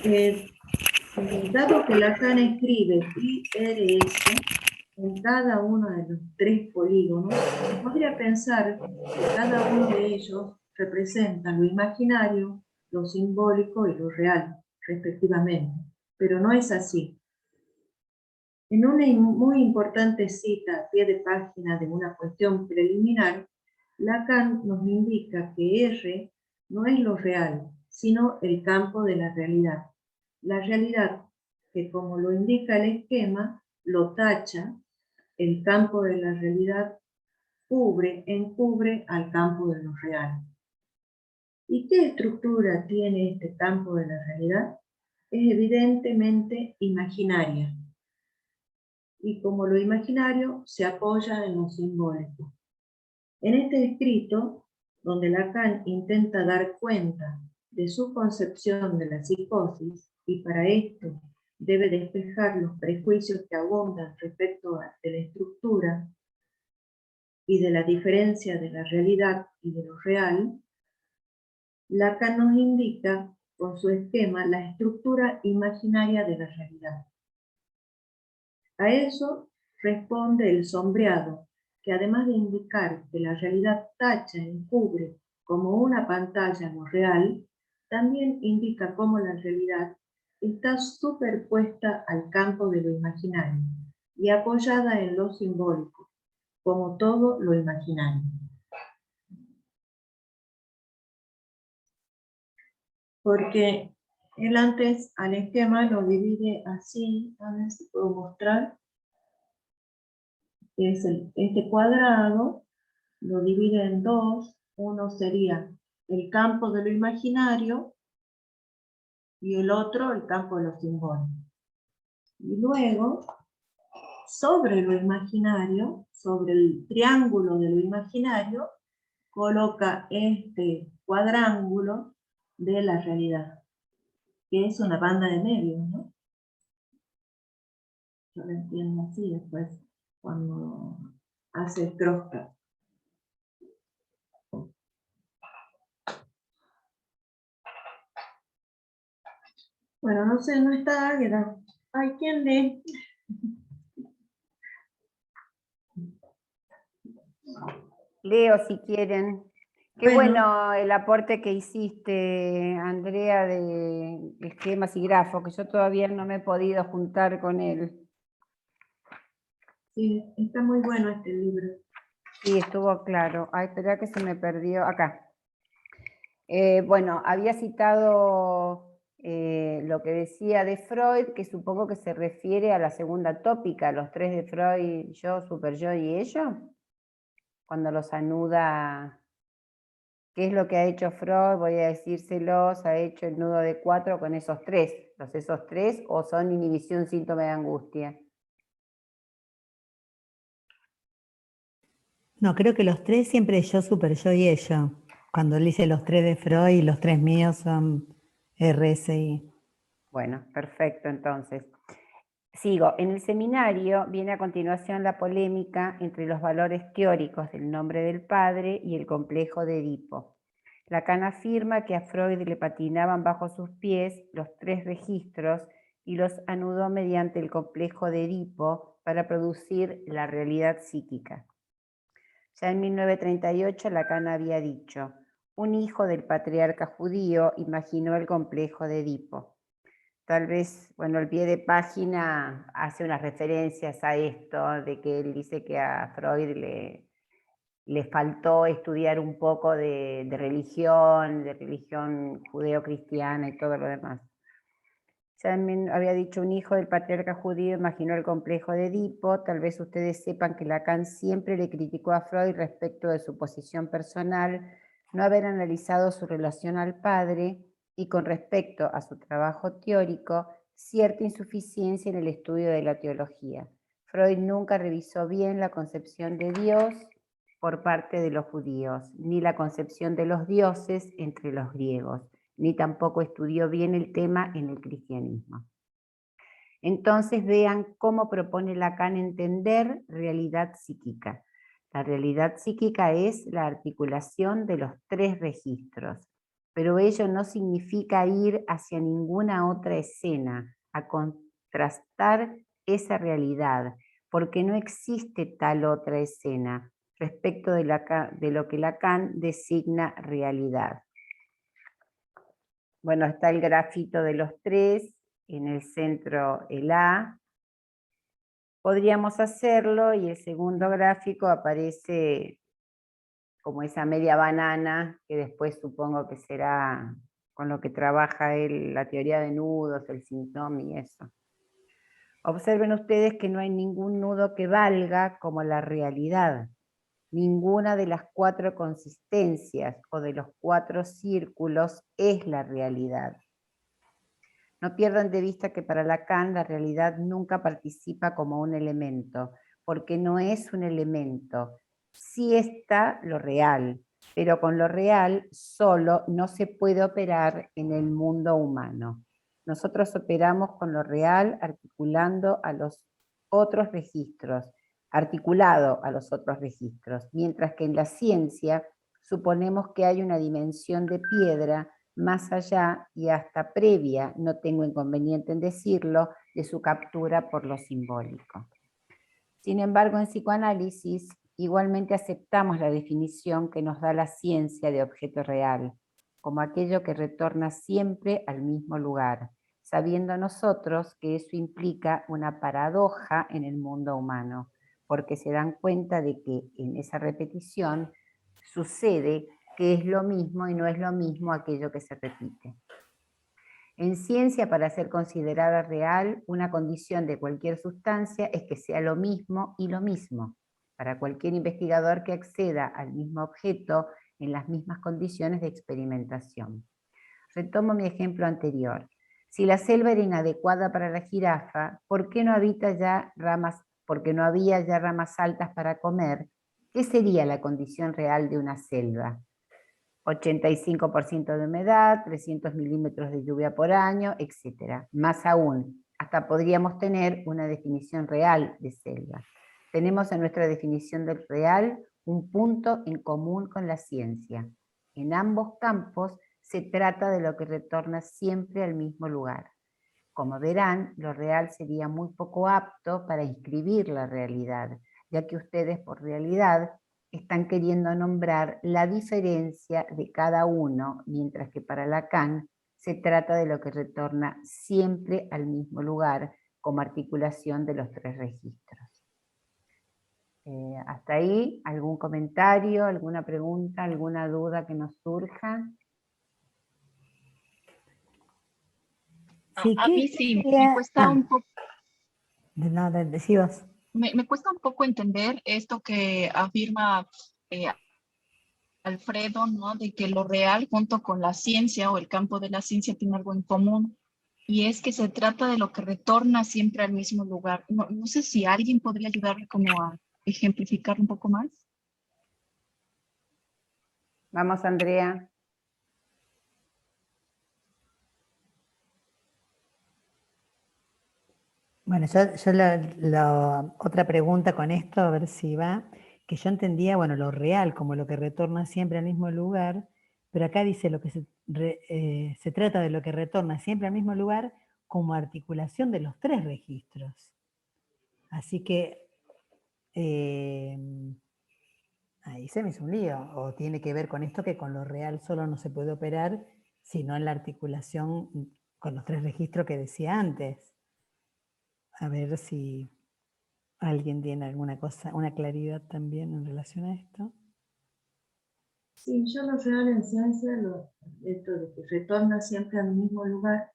Eh, Dado que Lacan escribe IRS en cada uno de los tres polígonos, podría pensar que cada uno de ellos representa lo imaginario, lo simbólico y lo real, respectivamente. Pero no es así. En una muy importante cita a pie de página de una cuestión preliminar, Lacan nos indica que R no es lo real, sino el campo de la realidad. La realidad que, como lo indica el esquema, lo tacha, el campo de la realidad encubre al campo de lo real. ¿Y qué estructura tiene este campo de la realidad? Es evidentemente imaginaria. Y como lo imaginario se apoya en lo simbólico. En este escrito, donde Lacan intenta dar cuenta de su concepción de la psicosis, y para esto debe despejar los prejuicios que abundan respecto de la estructura y de la diferencia de la realidad y de lo real, Lacan nos indica con su esquema la estructura imaginaria de la realidad. A eso responde el sombreado, que además de indicar que la realidad tacha, encubre como una pantalla lo real, también indica cómo la realidad está superpuesta al campo de lo imaginario y apoyada en lo simbólico, como todo lo imaginario. Porque él antes al esquema lo divide así, a ver si puedo mostrar, es este cuadrado, lo divide en dos. Uno sería el campo de lo imaginario y el otro el campo de lo simbólico. Y luego, sobre lo imaginario, sobre el triángulo de lo imaginario, coloca este cuadrángulo de la realidad, que es una banda de medios, ¿no? Yo lo entiendo así después, cuando hace el crosscut. Bueno, no sé, no está Águeda. Ay, ¿quién lee? Leo, si quieren. Qué Bueno. bueno el aporte que hiciste, Andrea, de esquemas y grafos, que yo todavía no me he podido juntar con él. Sí, está muy bueno este libro. Sí, estuvo claro. Ay, espera que se me perdió. Acá. Bueno, había citado lo que decía de Freud, que supongo que se refiere a la segunda tópica, los tres de Freud, yo, superyo y ello, cuando los anuda. ¿Qué es lo que ha hecho Freud? Voy a decírselos, ha hecho el nudo de 4 con esos tres. ¿Esos tres o son inhibición, síntoma de angustia? No, creo que los tres siempre yo, super yo y ello. Cuando él dice los tres de Freud y los tres míos son RSI. Bueno, perfecto, entonces. Sigo. En el seminario viene a continuación la polémica entre los valores teóricos del nombre del padre y el complejo de Edipo. Lacan afirma que a Freud le patinaban bajo sus pies los tres registros y los anudó mediante el complejo de Edipo para producir la realidad psíquica. Ya en 1938 Lacan había dicho: un hijo del patriarca judío imaginó el complejo de Edipo. Tal vez, bueno, el pie de página hace unas referencias a esto, de que él dice que a Freud le faltó estudiar un poco de religión judeo-cristiana y todo lo demás. También había dicho: un hijo del patriarca judío imaginó el complejo de Edipo. Tal vez ustedes sepan que Lacan siempre le criticó a Freud respecto de su posición personal, no haber analizado su relación al padre y con respecto a su trabajo teórico, cierta insuficiencia en el estudio de la teología. Freud nunca revisó bien la concepción de Dios por parte de los judíos, ni la concepción de los dioses entre los griegos, ni tampoco estudió bien el tema en el cristianismo. Entonces vean cómo propone Lacan entender realidad psíquica. La realidad psíquica es la articulación de los tres registros. pero ello no significa ir hacia ninguna otra escena, a contrastar esa realidad, porque no existe tal otra escena respecto de lo que Lacan designa realidad. Bueno, está el grafito de los tres, en el centro el A. Podríamos hacerlo y el segundo gráfico aparece como esa media banana, que después supongo que será con lo que trabaja él, la teoría de nudos, el síntoma y eso. Observen ustedes que no hay ningún nudo que valga como la realidad. Ninguna de las cuatro consistencias o de los cuatro círculos es la realidad. No pierdan de vista que para Lacan la realidad nunca participa como un elemento, porque no es un elemento. Sí está lo real, pero con lo real solo no se puede operar en el mundo humano. Nosotros operamos con lo real articulando a los otros registros, articulado a los otros registros, mientras que en la ciencia suponemos que hay una dimensión de piedra más allá y hasta previa, no tengo inconveniente en decirlo, de su captura por lo simbólico. Sin embargo, en psicoanálisis igualmente aceptamos la definición que nos da la ciencia de objeto real, como aquello que retorna siempre al mismo lugar, sabiendo nosotros que eso implica una paradoja en el mundo humano, porque se dan cuenta de que en esa repetición sucede que es lo mismo y no es lo mismo aquello que se repite. En ciencia, para ser considerada real, una condición de cualquier sustancia es que sea lo mismo y lo mismo. Para cualquier investigador que acceda al mismo objeto en las mismas condiciones de experimentación. Retomo mi ejemplo anterior. Si la selva era inadecuada para la jirafa, ¿por qué no había ya ramas altas para comer? ¿Qué sería la condición real de una selva? 85% de humedad, 300 milímetros de lluvia por año, etc. Más aún, hasta podríamos tener una definición real de selva. Tenemos en nuestra definición del real un punto en común con la ciencia. En ambos campos se trata de lo que retorna siempre al mismo lugar. Como verán, lo real sería muy poco apto para inscribir la realidad, ya que ustedes por realidad están queriendo nombrar la diferencia de cada uno, mientras que para Lacan se trata de lo que retorna siempre al mismo lugar como articulación de los tres registros. Hasta ahí, ¿algún comentario, alguna pregunta, alguna duda que nos surja? Sí, A mí sí, me sería? cuesta un poco, No, decí vos. me cuesta un poco entender esto que afirma Alfredo, ¿no? De que lo real junto con la ciencia o el campo de la ciencia tiene algo en común, y es que se trata de lo que retorna siempre al mismo lugar. No sé si alguien podría ayudarme como a ejemplificar un poco más. Vamos, Andrea. Bueno, yo la otra pregunta con esto, a ver si va, que yo entendía, bueno, lo real como lo que retorna siempre al mismo lugar, pero acá dice lo que se trata de lo que retorna siempre al mismo lugar como articulación de los tres registros. Así que ahí se me hizo un lío, o tiene que ver con esto que con lo real solo no se puede operar, sino en la articulación con los tres registros que decía antes. A ver si alguien tiene alguna cosa, una claridad también en relación a esto. Sí, yo lo real en ciencia, esto de que retorna siempre al mismo lugar,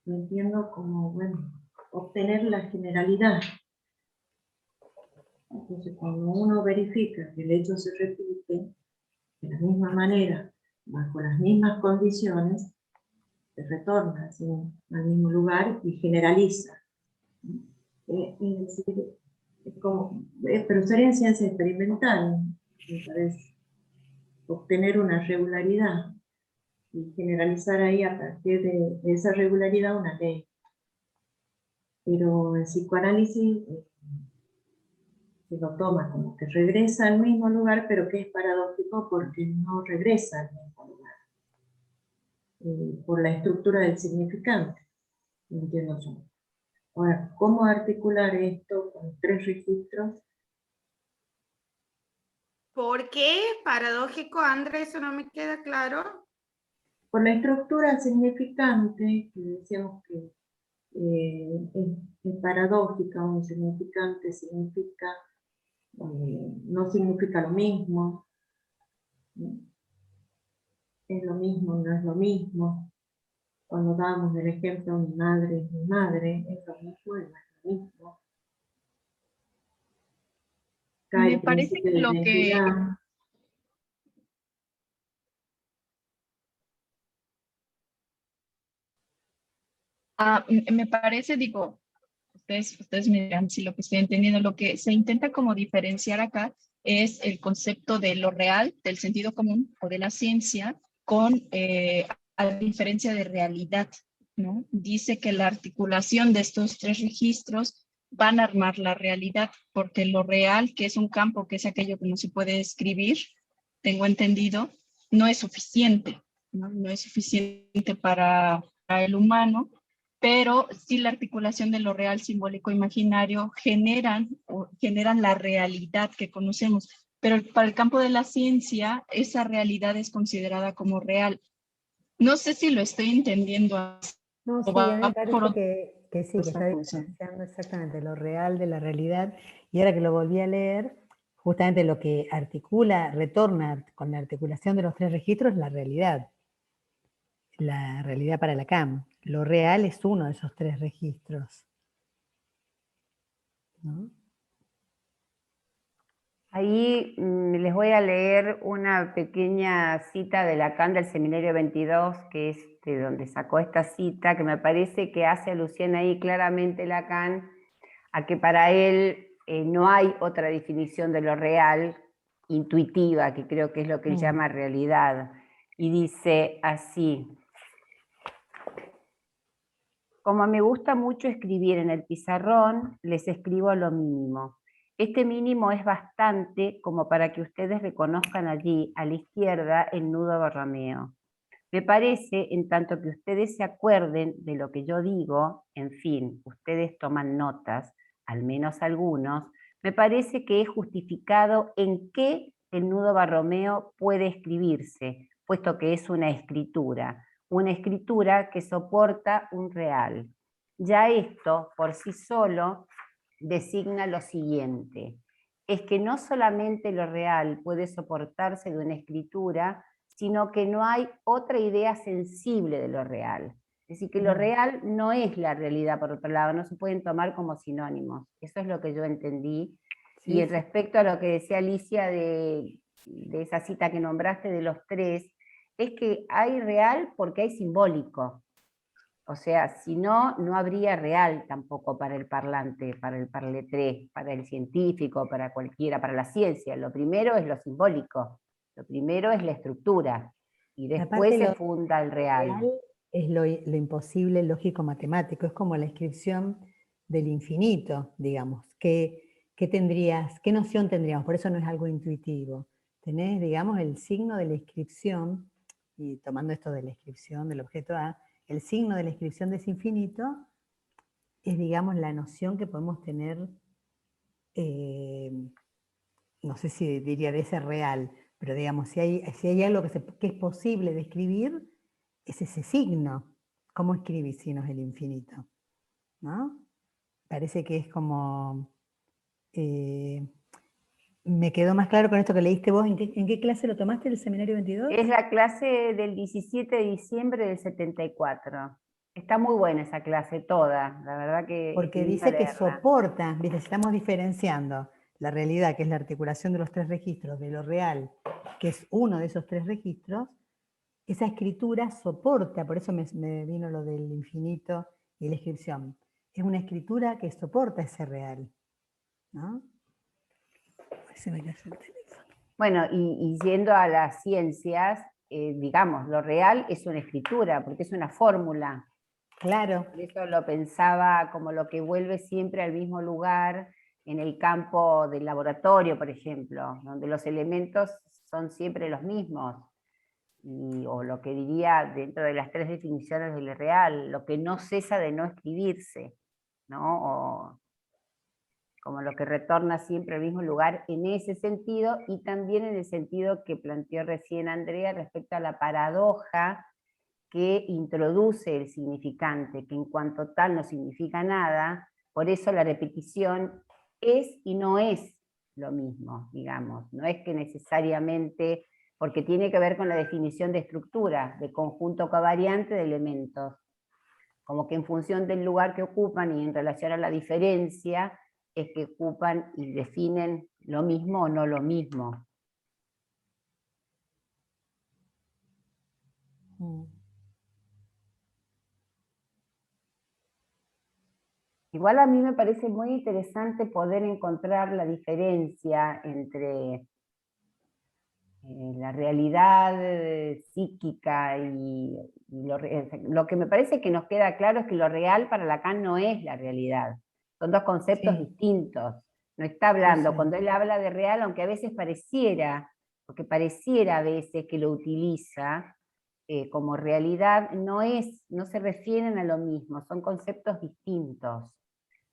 lo entiendo como, bueno, obtener la generalidad. Entonces, cuando uno verifica que el hecho se repite de la misma manera, bajo las mismas condiciones, se retorna así, al mismo lugar y generaliza. Es decir, pero sería en ciencia experimental, me parece, obtener una regularidad y generalizar ahí a partir de esa regularidad una ley. Pero el psicoanálisis se lo toma como que regresa al mismo lugar, pero que es paradójico porque no regresa al mismo lugar. por la estructura del significante. No entiendo yo. Ahora, ¿cómo articular esto con 3 registros? ¿Por qué? Paradójico, Andrés, eso no me queda claro. Por la estructura significante, que decíamos que es paradójica, un significante significa, no significa lo mismo, ¿no? Es lo mismo, no es lo mismo. Cuando damos el ejemplo, mi madre es mi madre, es lo mismo y no es lo mismo. Cae Me el parece principio que de lo que identidad. me parece, digo, ustedes me dirán si lo que estoy entendiendo, lo que se intenta como diferenciar acá es el concepto de lo real, del sentido común o de la ciencia, con, a diferencia de realidad, ¿no? Dice que la articulación de estos 3 registros van a armar la realidad, porque lo real, que es un campo, que es aquello que no se puede describir, tengo entendido, no es suficiente, ¿no? No es suficiente para el humano, pero sí la articulación de lo real, simbólico, imaginario generan la realidad que conocemos. Pero para el campo de la ciencia, esa realidad es considerada como real. No sé si lo estoy entendiendo No, o sí, a mí me va por parece que sí, que otra está cosa. diferenciando exactamente lo real de la realidad. Y ahora que lo volví a leer, justamente lo que articula, retorna con la articulación de los 3 registros, la realidad para Lacan. Lo real es uno de esos 3 registros, ¿no? Ahí les voy a leer una pequeña cita de Lacan del Seminario 22, que es de donde sacó esta cita, que me parece que hace alusión ahí claramente Lacan a que para él no hay otra definición de lo real intuitiva, que creo que es lo que él llama realidad. Y dice así: como me gusta mucho escribir en el pizarrón, les escribo lo mínimo. Este mínimo es bastante como para que ustedes reconozcan allí, a la izquierda, el nudo Borromeo. Me parece, en tanto que ustedes se acuerden de lo que yo digo, en fin, ustedes toman notas, al menos algunos, me parece que es justificado en qué el nudo Borromeo puede escribirse, puesto que es una escritura que soporta un real. Ya esto, por sí solo, designa lo siguiente: es que no solamente lo real puede soportarse de una escritura, sino que no hay otra idea sensible de lo real. Es decir, que lo real no es la realidad, por otro lado, no se pueden tomar como sinónimos. Eso es lo que yo entendí. Sí, Y sí. respecto a lo que decía Alicia de esa cita que nombraste de los 3, es que hay real porque hay simbólico. O sea, si no, no habría real tampoco para el parlante, para el parletré, para el científico, para cualquiera, para la ciencia. Lo primero es lo simbólico, lo primero es la estructura, y después Aparte se lo funda el real. real es lo imposible lógico-matemático, es como la inscripción del infinito, digamos. ¿Qué noción tendríamos? Por eso no es algo intuitivo. Tenés, digamos, el signo de la inscripción, y tomando esto de la inscripción del objeto A, el signo de la inscripción de ese infinito es, digamos, la noción que podemos tener, no sé si diría de ese real, pero digamos, si hay algo que es posible de escribir, es ese signo. ¿Cómo escribir si no es el infinito? ¿No? Parece que es como... me quedó más claro con esto que leíste vos. ¿En qué clase lo tomaste, el seminario 22? Es la clase del 17 de diciembre del 74. Está muy buena esa clase toda, la verdad que es Porque linda dice que leerla. soporta, ¿viste? Si estamos diferenciando la realidad, que es la articulación de los 3 registros, de lo real, que es uno de esos 3 registros, esa escritura soporta, por eso me vino lo del infinito y la inscripción. Es una escritura que soporta ese real, ¿no? Se me cayó el teléfono. Bueno, y yendo a las ciencias, digamos, lo real es una escritura, porque es una fórmula. Claro. Por eso lo pensaba como lo que vuelve siempre al mismo lugar en el campo del laboratorio, por ejemplo, donde los elementos son siempre los mismos. o lo que diría dentro de las 3 definiciones del real, lo que no cesa de no escribirse, ¿no? O como lo que retorna siempre al mismo lugar en ese sentido, y también en el sentido que planteó recién Andrea respecto a la paradoja que introduce el significante, que en cuanto tal no significa nada, por eso la repetición es y no es lo mismo, digamos, no es que necesariamente, porque tiene que ver con la definición de estructura, de conjunto covariante de elementos, como que en función del lugar que ocupan y en relación a la diferencia, es que ocupan y definen lo mismo o no lo mismo. Igual a mí me parece muy interesante poder encontrar la diferencia entre la realidad psíquica y lo que me parece que nos queda claro es que lo real para Lacan no es la realidad. Son dos conceptos Sí, distintos. No está sí, hablando, sí. cuando él habla de real, aunque a veces pareciera, porque pareciera a veces que lo utiliza como realidad, no se refieren a lo mismo, son conceptos distintos.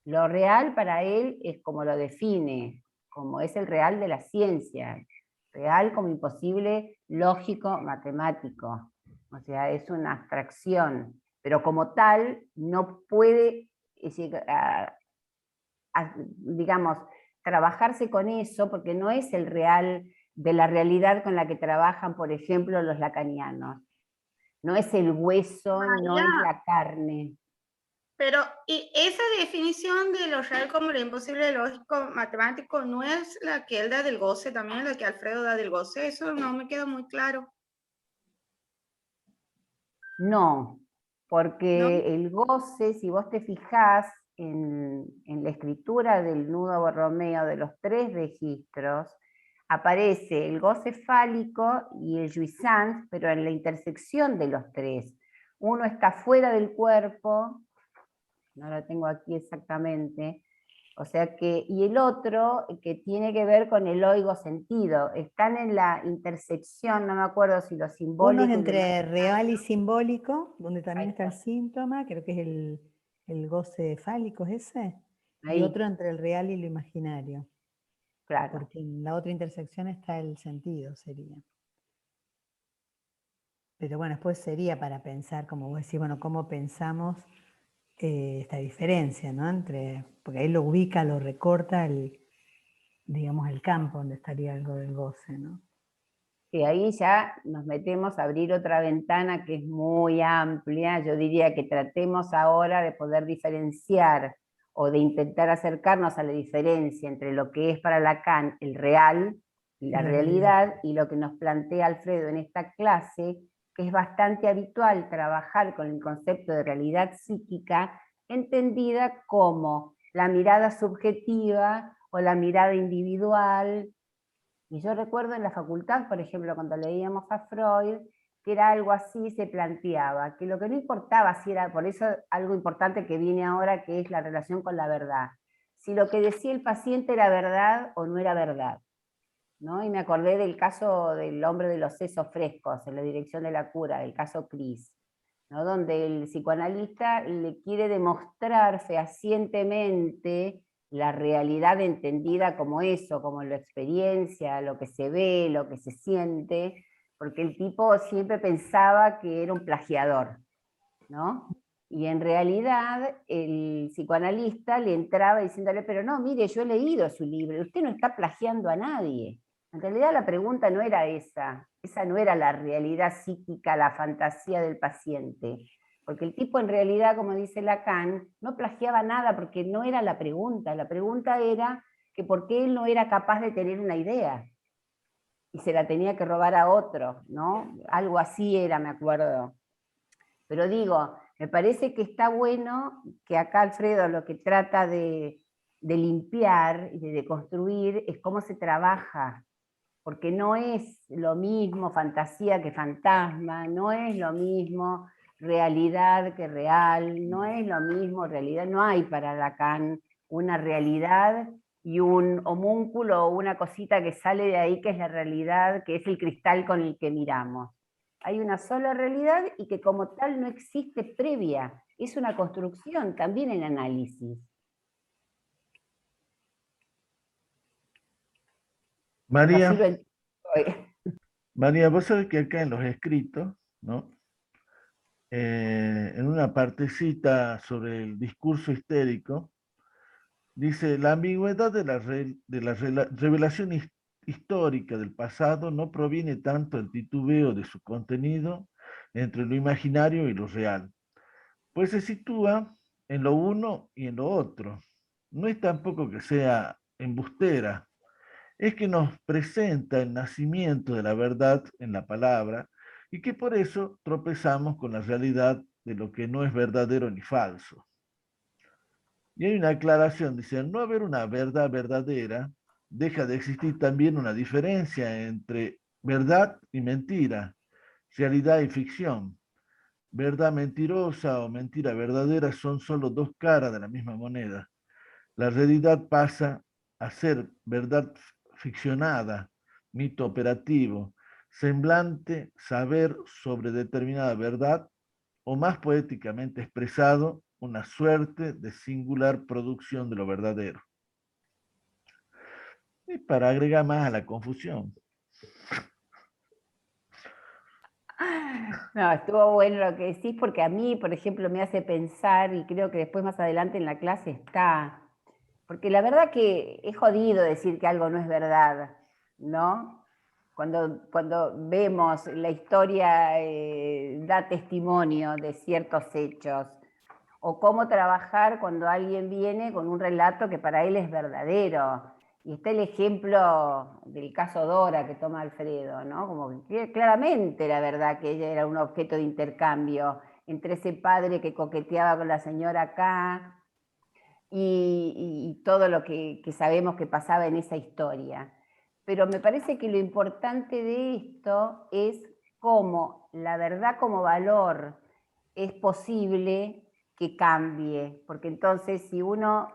Lo real para él es como lo define, como es el real de la ciencia, real como imposible, lógico, matemático. O sea, es una abstracción, pero como tal no puede, digamos, trabajarse con eso, porque no es el real de la realidad con la que trabajan, por ejemplo, los lacanianos. No es el hueso, no es María, la carne. pero ¿y esa definición de lo real como lo imposible lógico matemático no es la que él da del goce también, la que Alfredo da del goce? Eso no me queda muy claro, No, ¿no? porque el goce, si vos te fijás en la escritura del nudo borromeo de los 3 registros, aparece el goce fálico y el jouissance, pero en la intersección de los 3. Uno está fuera del cuerpo, no lo tengo aquí exactamente, o sea que, y el otro que tiene que ver con el oigo sentido, están en la intersección, no me acuerdo si lo Uno es simbólico y lo entre real y imaginario. simbólico, donde Ahí también está el está, síntoma, creo que es el goce fálico, ¿es ese? Y ahí, otro entre el real y lo imaginario, claro. porque en la otra intersección está el sentido, sería. Pero bueno, después sería para pensar, como vos decís, bueno, cómo pensamos esta diferencia, ¿no? Porque ahí lo ubica, lo recorta, digamos, el campo donde estaría algo del goce, ¿no? Y ahí ya nos metemos a abrir otra ventana que es muy amplia. Yo diría que tratemos ahora de poder diferenciar o de intentar acercarnos a la diferencia entre lo que es para Lacan el real y Y la la realidad. realidad y lo que nos plantea Alfredo en esta clase, que es bastante habitual trabajar con el concepto de realidad psíquica entendida como la mirada subjetiva o la mirada individual. Y yo recuerdo en la facultad, por ejemplo, cuando leíamos a Freud, que era algo así, se planteaba, que lo que no importaba si era, por eso algo importante que viene ahora, que es la relación con la verdad, si lo que decía el paciente era verdad o no era verdad, ¿no? Y me acordé del caso del hombre de los sesos frescos, en la dirección de la cura, del caso Cris, ¿no? Donde el psicoanalista le quiere demostrar fehacientemente la realidad entendida como eso, como la experiencia, lo que se ve, lo que se siente, porque el tipo siempre pensaba que era un plagiador, ¿no? Y en realidad el psicoanalista le entraba diciéndole, pero no, mire, yo he leído su libro, usted no está plagiando a nadie. En realidad la pregunta no era esa no era la realidad psíquica, la fantasía del paciente, porque el tipo en realidad, como dice Lacan, no plagiaba nada porque no era la pregunta era que por qué él no era capaz de tener una idea y se la tenía que robar a otro, ¿no? Algo así era, me acuerdo. Pero digo, me parece que está bueno que acá Alfredo lo que trata de limpiar y de deconstruir es cómo se trabaja, porque no es lo mismo fantasía que fantasma, no es lo mismo realidad que real, no es lo mismo realidad, no hay para Lacan una realidad y un homúnculo o una cosita que sale de ahí que es la realidad, que es el cristal con el que miramos. Hay una sola realidad y que como tal no existe previa. Es una construcción también en análisis. María, Así lo entiendo. María, vos sabés que acá en los escritos, ¿no? En una partecita sobre el discurso histérico, dice, la ambigüedad de la revelación histórica del pasado no proviene tanto del titubeo de su contenido entre lo imaginario y lo real, pues se sitúa en lo uno y en lo otro. No es tampoco que sea embustera, es que nos presenta el nacimiento de la verdad en la palabra y que por eso tropezamos con la realidad de lo que no es verdadero ni falso. Y hay una aclaración, dice, al no haber una verdad verdadera, deja de existir también una diferencia entre verdad y mentira, realidad y ficción. Verdad mentirosa o mentira verdadera son solo dos caras de la misma moneda. La realidad pasa a ser verdad ficcionada, mito operativo, semblante saber sobre determinada verdad, o más poéticamente expresado, una suerte de singular producción de lo verdadero. Y para agregar más a la confusión. No, estuvo bueno lo que decís, porque a mí, por ejemplo, me hace pensar, y creo que después más adelante en la clase está, porque la verdad que es jodido decir que algo no es verdad, ¿no? Cuando vemos la historia da testimonio de ciertos hechos, o cómo trabajar cuando alguien viene con un relato que para él es verdadero. Y está el ejemplo del caso Dora que toma Alfredo, ¿no? Como que claramente era verdad que ella era un objeto de intercambio entre ese padre que coqueteaba con la señora acá y todo lo que sabemos que pasaba en esa historia. Pero me parece que lo importante de esto es cómo la verdad como valor es posible que cambie, porque entonces si uno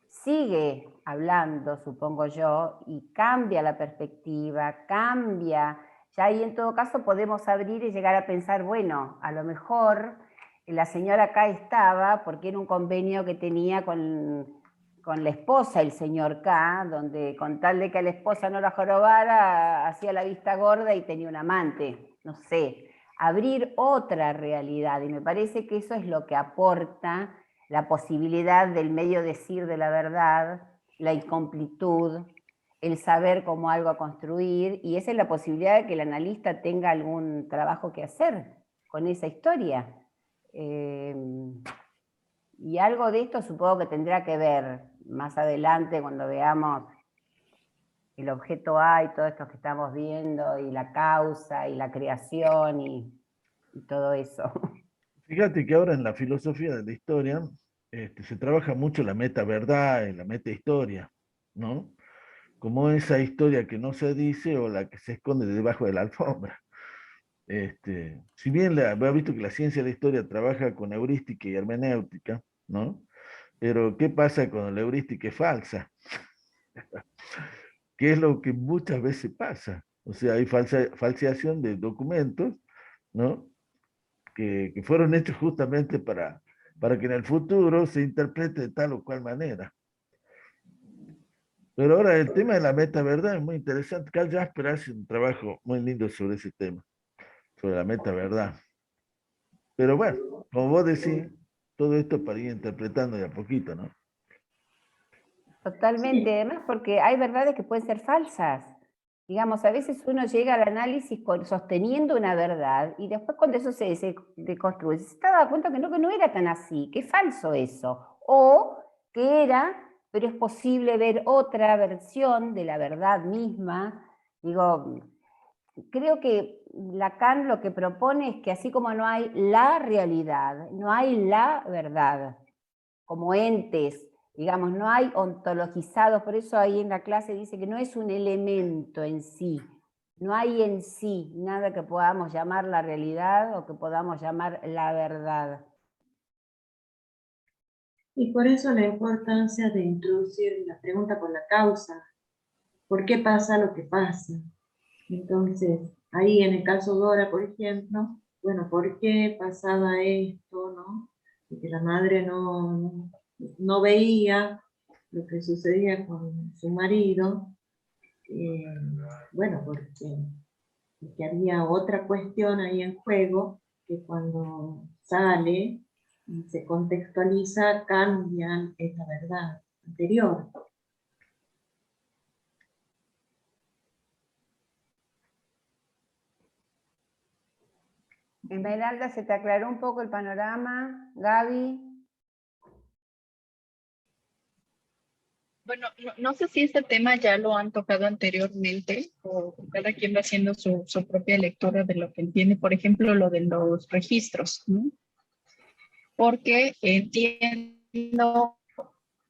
sigue hablando, supongo yo, y cambia la perspectiva, cambia, ya ahí en todo caso podemos abrir y llegar a pensar, bueno, a lo mejor la señora acá estaba porque era un convenio que tenía con la esposa, el señor K, donde con tal de que a la esposa no la jorobara, hacía la vista gorda y tenía un amante, no sé, abrir otra realidad, y me parece que eso es lo que aporta la posibilidad del medio decir de la verdad, la incompletud, el saber cómo algo a construir, y esa es la posibilidad de que el analista tenga algún trabajo que hacer con esa historia. Y algo de esto supongo que tendrá que ver más adelante cuando veamos el objeto A y todo esto que estamos viendo, y la causa, y la creación, y todo eso. Fíjate que ahora en la filosofía de la historia se trabaja mucho la meta-verdad y la meta-historia, ¿no? Como esa historia que no se dice o la que se esconde debajo de la alfombra. Si bien has visto que la ciencia de la historia trabaja con heurística y hermenéutica, ¿no? Pero ¿qué pasa cuando la heurística es falsa? ¿Qué es lo que muchas veces pasa? O sea, hay falseación de documentos, ¿no? Que fueron hechos justamente para que en el futuro se interprete de tal o cual manera. Pero ahora el tema de la meta-verdad es muy interesante. Carl Jasper hace un trabajo muy lindo sobre ese tema, sobre la meta-verdad. Pero bueno, como vos decís, todo esto para ir interpretando de a poquito, ¿no? Totalmente, Sí. además porque hay verdades que pueden ser falsas. Digamos, a veces uno llega al análisis sosteniendo una verdad y después cuando eso se deconstruye, se da cuenta que no era tan así, que es falso eso. O que era, pero es posible ver otra versión de la verdad misma. Digo, creo que Lacan lo que propone es que así como no hay la realidad, no hay la verdad, como entes, digamos, no hay ontologizados, por eso ahí en la clase dice que no es un elemento en sí, no hay en sí nada que podamos llamar la realidad o que podamos llamar la verdad. Y por eso la importancia de introducir la pregunta por la causa. ¿Por qué pasa lo que pasa? Entonces, Ahí en el caso Dora, por ejemplo, bueno, ¿por qué pasaba esto, no? Y que la madre no veía lo que sucedía con su marido, bueno, porque había otra cuestión ahí en juego, que cuando sale y se contextualiza, cambia esa verdad anterior. Esmeralda, ¿se te aclaró un poco el panorama? Gaby. Bueno, no sé si este tema ya lo han tocado anteriormente o cada quien va haciendo su propia lectura de lo que entiende, por ejemplo, lo de los registros, ¿no? Porque entiendo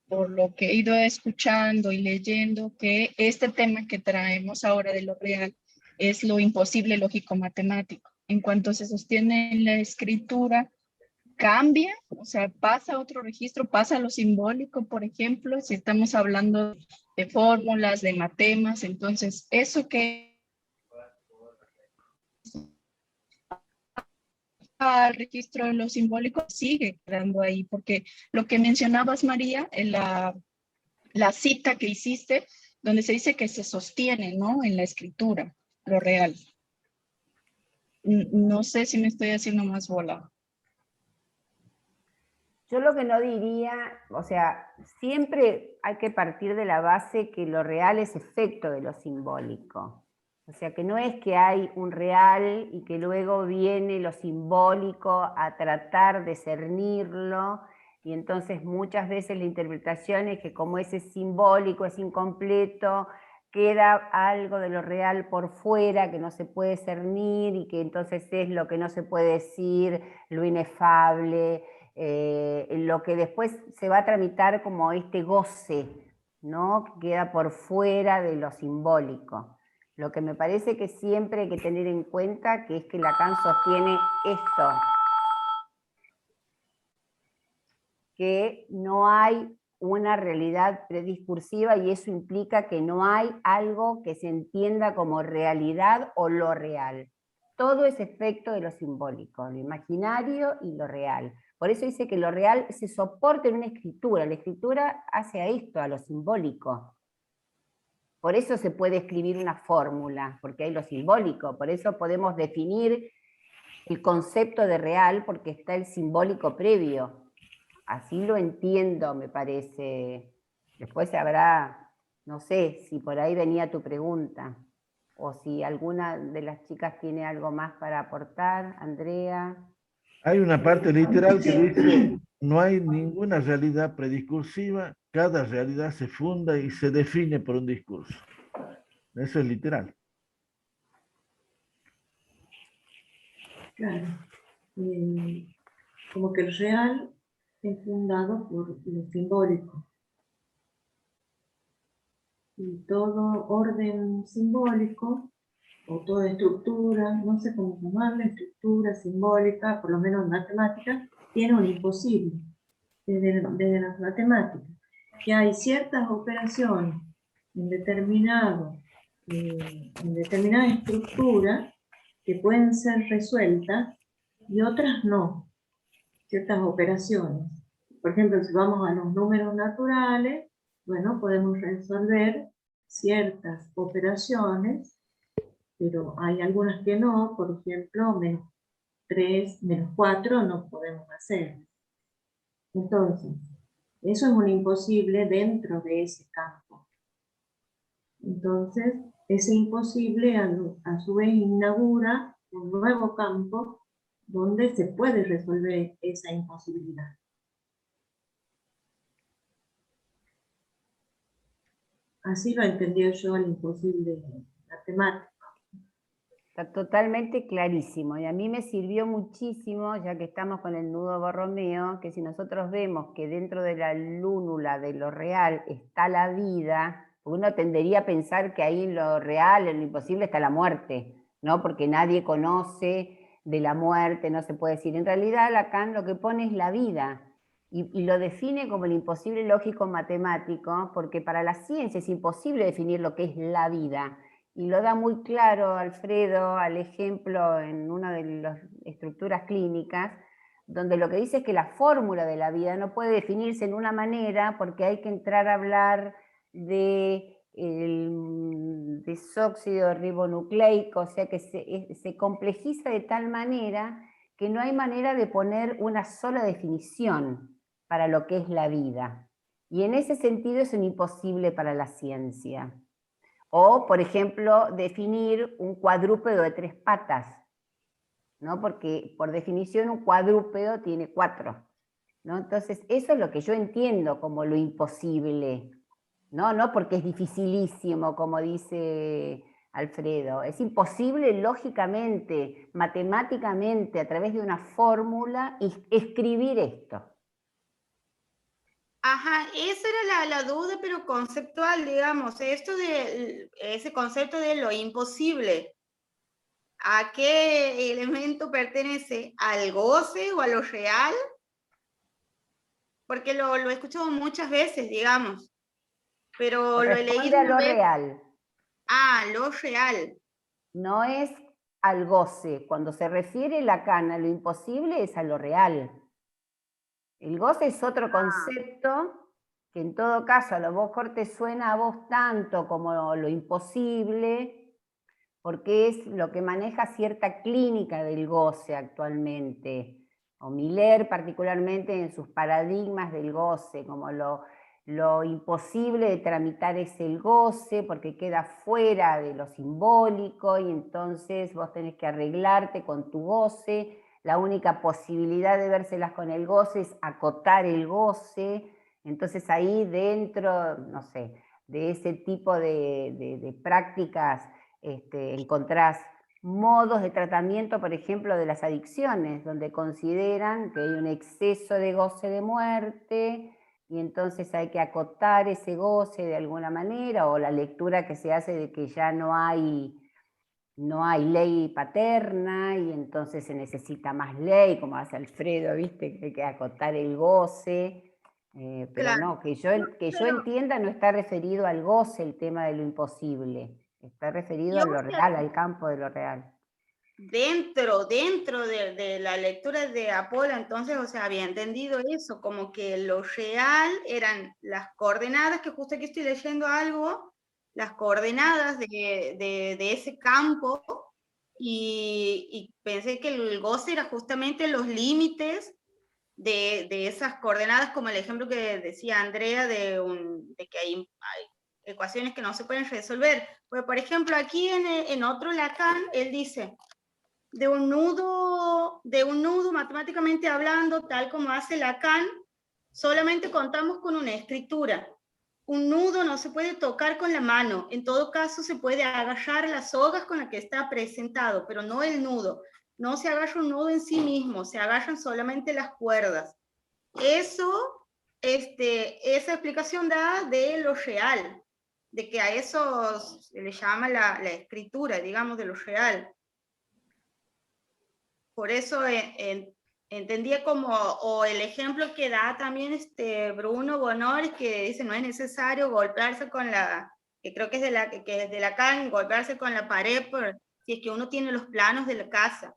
por lo que he ido escuchando y leyendo que este tema que traemos ahora de lo real es lo imposible lógico-matemático. En cuanto se sostiene en la escritura, cambia, o sea, pasa a otro registro, pasa a lo simbólico, por ejemplo, si estamos hablando de fórmulas, de matemas, entonces eso que al registro de lo simbólico sigue quedando ahí, porque lo que mencionabas, María, en la cita que hiciste, donde se dice que se sostiene, ¿no? En la escritura, lo real. No sé si me estoy haciendo más bola. Yo lo que no diría, o sea, siempre hay que partir de la base que lo real es efecto de lo simbólico. O sea, que no es que hay un real y que luego viene lo simbólico a tratar de cernirlo, y entonces muchas veces la interpretación es que como ese simbólico es incompleto, queda algo de lo real por fuera que no se puede cernir y que entonces es lo que no se puede decir, lo inefable, lo que después se va a tramitar como este goce, ¿no? Que queda por fuera de lo simbólico. Lo que me parece que siempre hay que tener en cuenta que es que Lacan sostiene esto, que no hay una realidad prediscursiva y eso implica que no hay algo que se entienda como realidad o lo real. Todo es efecto de lo simbólico, lo imaginario y lo real. Por eso dice que lo real se soporta en una escritura. La escritura hace a esto, a lo simbólico. Por eso se puede escribir una fórmula, porque hay lo simbólico. Por eso podemos definir el concepto de real, porque está el simbólico previo. Así lo entiendo, me parece. Después habrá, no sé, si por ahí venía tu pregunta, o si alguna de las chicas tiene algo más para aportar. Andrea. Hay una parte literal que dice, no hay ninguna realidad prediscursiva, cada realidad se funda y se define por un discurso. Eso es literal. Claro. Como que el real es fundado por lo simbólico. Y todo orden simbólico, o toda estructura, no sé cómo llamarla, estructura simbólica, por lo menos en matemáticas, tiene un imposible desde las matemáticas, que hay ciertas operaciones en determinada estructura que pueden ser resueltas y otras no, ciertas operaciones. Por ejemplo, si vamos a los números naturales, bueno, podemos resolver ciertas operaciones, pero hay algunas que no, por ejemplo, -3, -4 no podemos hacer. Entonces, eso es un imposible dentro de ese campo. Entonces, ese imposible a su vez inaugura un nuevo campo donde se puede resolver esa imposibilidad. Así lo entendió yo el imposible matemático. Está totalmente clarísimo y a mí me sirvió muchísimo, ya que estamos con el nudo Borromeo, que si nosotros vemos que dentro de la lúnula de lo real está la vida, uno tendería a pensar que ahí en lo real, en lo imposible está la muerte, ¿no? Porque nadie conoce de la muerte, no se puede decir. En realidad Lacan lo que pone es la vida y lo define como el imposible lógico matemático, porque para la ciencia es imposible definir lo que es la vida. y lo da muy claro Alfredo al ejemplo en una de las estructuras clínicas, donde lo que dice es que la fórmula de la vida no puede definirse en una manera porque hay que entrar a hablar de el desóxido ribonucleico, o sea que se complejiza de tal manera que no hay manera de poner una sola definición para lo que es la vida. Y en ese sentido es un imposible para la ciencia. O, por ejemplo, definir un cuadrúpedo de 3 patas, ¿no? Porque por definición un cuadrúpedo tiene 4, ¿no? Entonces eso es lo que yo entiendo como lo imposible, ¿no? No porque es dificilísimo, como dice Alfredo, es imposible lógicamente, matemáticamente, a través de una fórmula, escribir esto. Ajá, esa era la duda, pero conceptual, digamos, esto de ese concepto de lo imposible, ¿a qué elemento pertenece? ¿Al goce o a lo real? Porque lo he escuchado muchas veces, digamos, pero lo he Corresponde leído a una lo vez. real, Ah, lo real. no es al goce. Cuando se refiere Lacan a lo imposible es a lo real. El goce es otro concepto que en todo caso a lo mejor te suena a vos tanto como lo imposible, porque es lo que maneja cierta clínica del goce actualmente, o Miller particularmente en sus paradigmas del goce, como lo imposible de tramitar es el goce, porque queda fuera de lo simbólico, y entonces vos tenés que arreglarte con tu goce. La única posibilidad de vérselas con el goce es acotar el goce. Entonces ahí dentro, no sé, de ese tipo de prácticas, encontrás modos de tratamiento, por ejemplo, de las adicciones, donde consideran que hay un exceso de goce de muerte, y entonces hay que acotar ese goce de alguna manera, o la lectura que se hace de que ya no hay ley paterna, y entonces se necesita más ley, como hace Alfredo, ¿viste? Que hay que acotar el goce. Pero Claro. no, que yo entienda, no está referido al goce el tema de lo imposible, está referido Yo, a lo real, al campo de lo real. dentro de la lectura de Apolo, entonces, o sea, había entendido eso, como que lo real eran las coordenadas, que justo aquí estoy leyendo algo, las coordenadas de ese campo, y pensé que el goce era justamente los límites de esas coordenadas, como el ejemplo que decía Andrea de que hay ecuaciones que no se pueden resolver. Pues, por ejemplo, aquí en otro Lacan, él dice, de un nudo matemáticamente hablando, tal como hace Lacan, solamente contamos con una escritura. Un nudo no se puede tocar con la mano, en todo caso se puede agarrar las sogas con las que está presentado, pero no el nudo. No se agarra un nudo en sí mismo, se agarran solamente las cuerdas. Eso, esa explicación da de lo real, de que a eso se le llama la escritura, digamos, de lo real. Por eso entendía como, o el ejemplo que da también Bruno Bonor, que dice no es necesario golpearse con que creo que es de Lacan, golpearse con la pared si es que uno tiene los planos de la casa.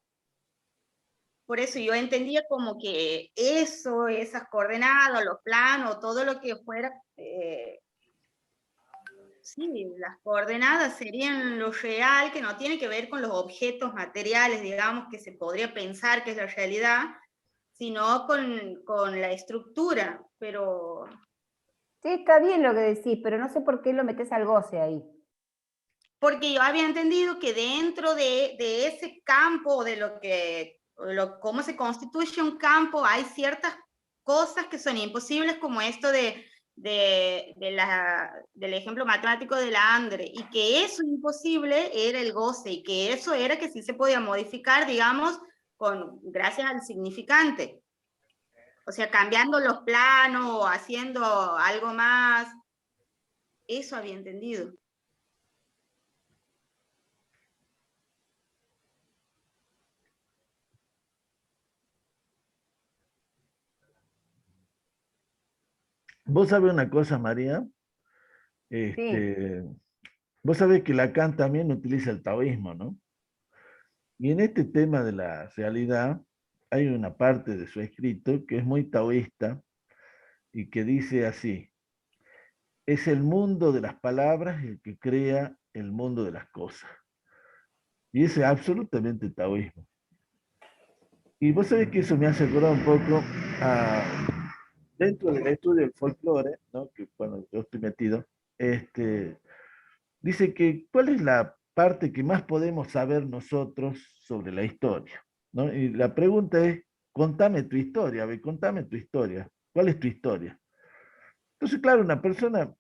Por eso yo entendía como que eso, esas coordenadas, los planos, todo lo que fuera, sí, las coordenadas serían lo real, que no tiene que ver con los objetos materiales, digamos, que se podría pensar que es la realidad, sino con la estructura, pero... Sí, está bien lo que decís, pero no sé por qué lo metés al goce ahí. Porque yo había entendido que dentro de ese campo, de cómo se constituye un campo, hay ciertas cosas que son imposibles, como esto del ejemplo matemático de la Andre, y que eso imposible era el goce, y que eso era que sí se podía modificar, digamos, gracias al significante. O sea, cambiando los planos o haciendo algo más. Eso había entendido. Vos sabés una cosa, María. Sí. Vos sabés que Lacan también utiliza el taoísmo, ¿no? Y en este tema de la realidad, hay una parte de su escrito que es muy taoísta y que dice así: es el mundo de las palabras el que crea el mundo de las cosas. Y ese es absolutamente taoísmo. Y vos sabés que eso me hace acordar un poco dentro del estudio del folclore, ¿no? Que cuando yo estoy metido, dice que cuál es la parte que más podemos saber nosotros sobre la historia, ¿no? Y la pregunta es, contame tu historia, contame tu historia. ¿Cuál es tu historia? Entonces, claro, una persona,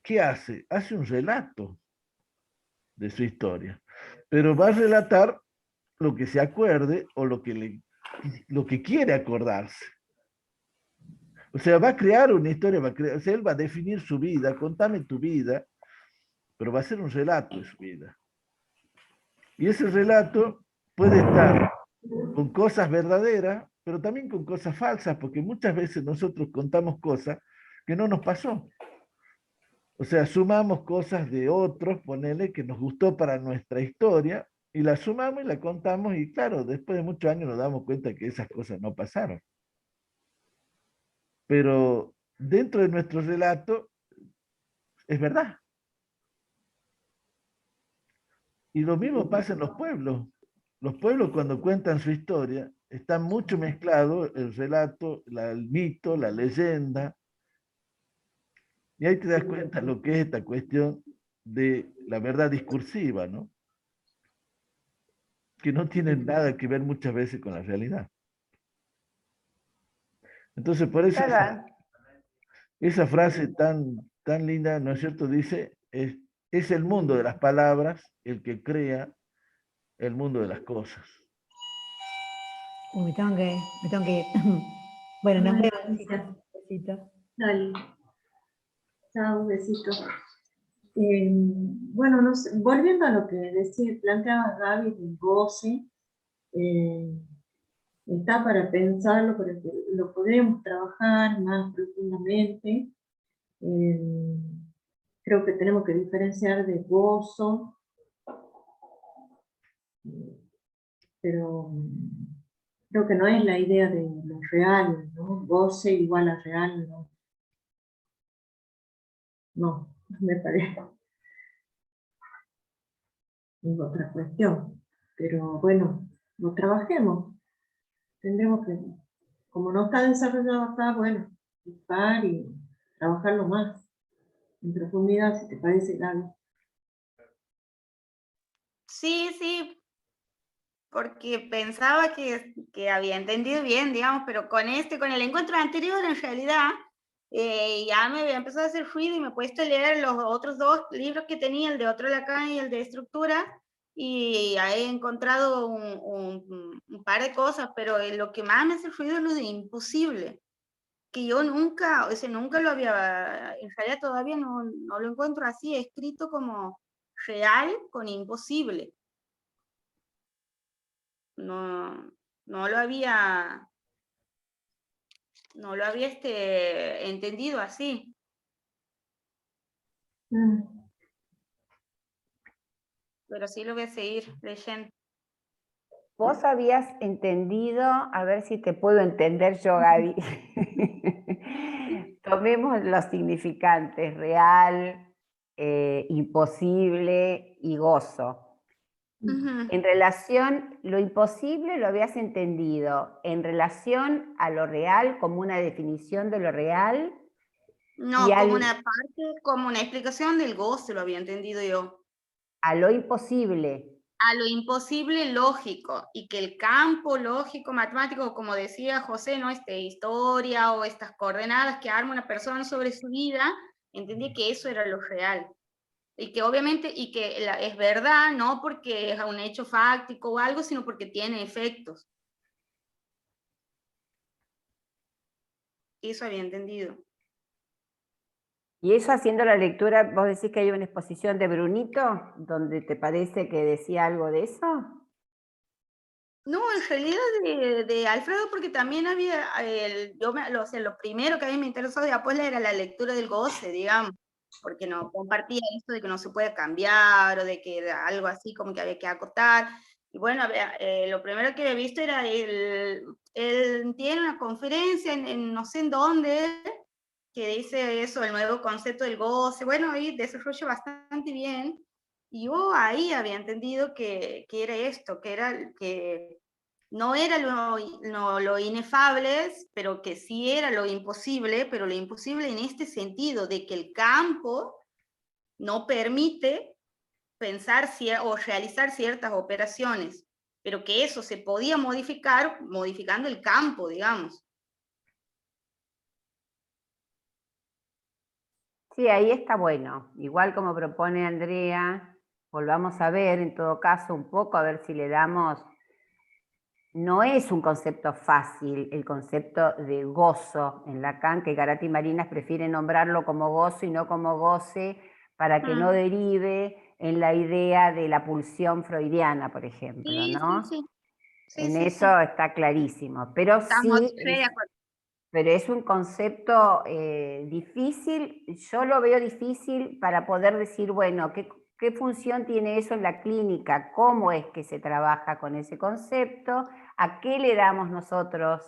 ¿qué hace? Hace un relato de su historia, pero va a relatar lo que se acuerde o lo que quiere acordarse. O sea, va a crear una historia, o sea, él va a definir su vida, contame tu vida, pero va a ser un relato de su vida. Y ese relato puede estar con cosas verdaderas, pero también con cosas falsas, porque muchas veces nosotros contamos cosas que no nos pasó. O sea, sumamos cosas de otros, ponele, que nos gustó para nuestra historia, y la sumamos y la contamos, y claro, después de muchos años nos damos cuenta que esas cosas no pasaron. Pero dentro de nuestro relato es verdad. Y lo mismo pasa en los pueblos. Los pueblos cuando cuentan su historia están mucho mezclados el relato, el mito, la leyenda. Y ahí te das cuenta lo que es esta cuestión de la verdad discursiva, ¿no? Que no tiene nada que ver muchas veces con la realidad. Entonces, por eso Claro, esa frase tan linda, ¿no es cierto? Dice, es el mundo de las palabras el que crea el mundo de las cosas. Uy, me tengo que ir. Bueno, nos Bueno, vemos, chicos. Alicia, Besito. dale. Chao, besitos. Bueno, no sé, volviendo a lo que decía, planteaba Gaby del goce, está para pensarlo, pero lo podemos trabajar más profundamente. Eh, Creo que tenemos que diferenciar de gozo, pero creo que no es la idea de lo real, ¿no? Goce igual a real, no. No, me parece. Es otra cuestión. Pero bueno, lo trabajemos. Tendremos que, como no está desarrollado acá, bueno, buscar y trabajarlo más en profundidad, si te parece, Gaby. Sí, sí, porque pensaba que había entendido bien, digamos, pero con el encuentro anterior, en realidad, ya me había empezado a hacer ruido y me he puesto a leer los otros dos libros que tenía, el de Otro Lacan y el de Estructura, y he encontrado un par de cosas, pero lo que más me hace ruido es lo de imposible, que yo nunca, o sea, nunca lo había, en realidad todavía no lo encuentro así, escrito como real con imposible. No, no lo había, entendido así. Pero sí lo voy a seguir leyendo. vos habías entendido, a ver si te puedo entender yo, Gaby. Tomemos los significantes, real, imposible y gozo. En relación, lo imposible lo habías entendido, en relación a lo real, como una definición de lo real. No, y como una parte, como una explicación del goce, lo había entendido yo. A lo imposible. A lo imposible lógico, y que el campo lógico matemático, como decía José, ¿no? Historia o estas coordenadas que arma una persona sobre su vida, entendí que eso era lo real. Y que obviamente, y que es verdad, no porque es un hecho fáctico o algo, sino porque tiene efectos. Eso había entendido. Y eso, haciendo la lectura, vos decís que hay una exposición de Brunito, donde te parece que decía algo de eso. No, en realidad de Alfredo, porque también había, o sea, lo primero que a mí me interesó de Apola era la lectura del goce, digamos. porque no compartía esto de que no se puede cambiar, o de que era algo así como que había que acotar. Y bueno, lo primero que he visto era, él tiene una conferencia en no sé en dónde, que dice eso, el nuevo concepto del goce. Bueno, ahí desarrolla bastante bien. Y yo ahí había entendido que era esto, que no era lo inefable, pero que sí era lo imposible, pero lo imposible en este sentido, de que el campo no permite pensar o realizar ciertas operaciones, pero que eso se podía modificar modificando el campo, digamos. Sí, ahí está bueno. Igual como propone Andrea, volvamos a ver en todo caso un poco, a ver si le damos... No es un concepto fácil el concepto de gozo en Lacan, que Garatti y Marinas prefieren nombrarlo como gozo y no como goce, para que no derive en la idea de la pulsión freudiana, por ejemplo, Sí, ¿no? sí. Sí, En sí, eso sí. está clarísimo, pero Estamos sí, re de acuerdo. pero es un concepto difícil. Yo lo veo difícil para poder decir, bueno, ¿qué función tiene eso en la clínica? ¿Cómo es que se trabaja con ese concepto? ¿A qué le damos nosotros?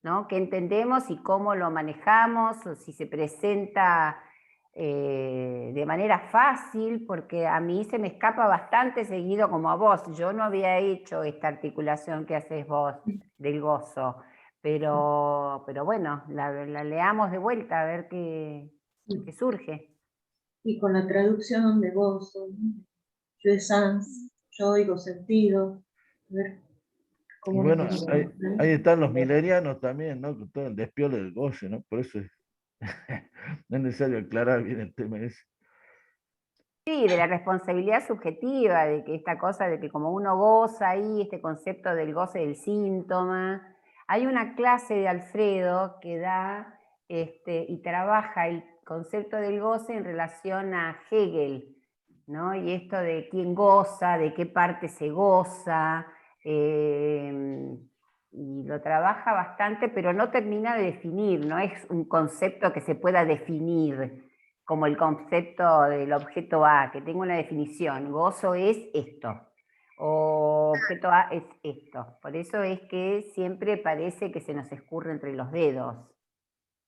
¿No? ¿Qué entendemos y cómo lo manejamos? O si se presenta de manera fácil, porque a mí se me escapa bastante seguido como a vos. Yo no había hecho esta articulación que haces vos del gozo, pero bueno, la leamos de vuelta a ver qué surge. Y con la traducción de gozo, yo es sans, yo oigo sentido, a ver Y cómo bueno, nos ahí están los milenianos también, ¿no? Con todo el despiole del goce, ¿no? Por eso no es necesario aclarar bien el tema ese. Sí, de la responsabilidad subjetiva, de que esta cosa de que como uno goza ahí, este concepto del goce del síntoma. Hay una clase de Alfredo que da y trabaja el concepto del goce en relación a Hegel, ¿no? Y esto de quién goza, de qué parte se goza, y lo trabaja bastante, pero no termina de definir, no es un concepto que se pueda definir como el concepto del objeto A, que tengo una definición, gozo es esto, o objeto A es esto. Por eso es que siempre parece que se nos escurre entre los dedos.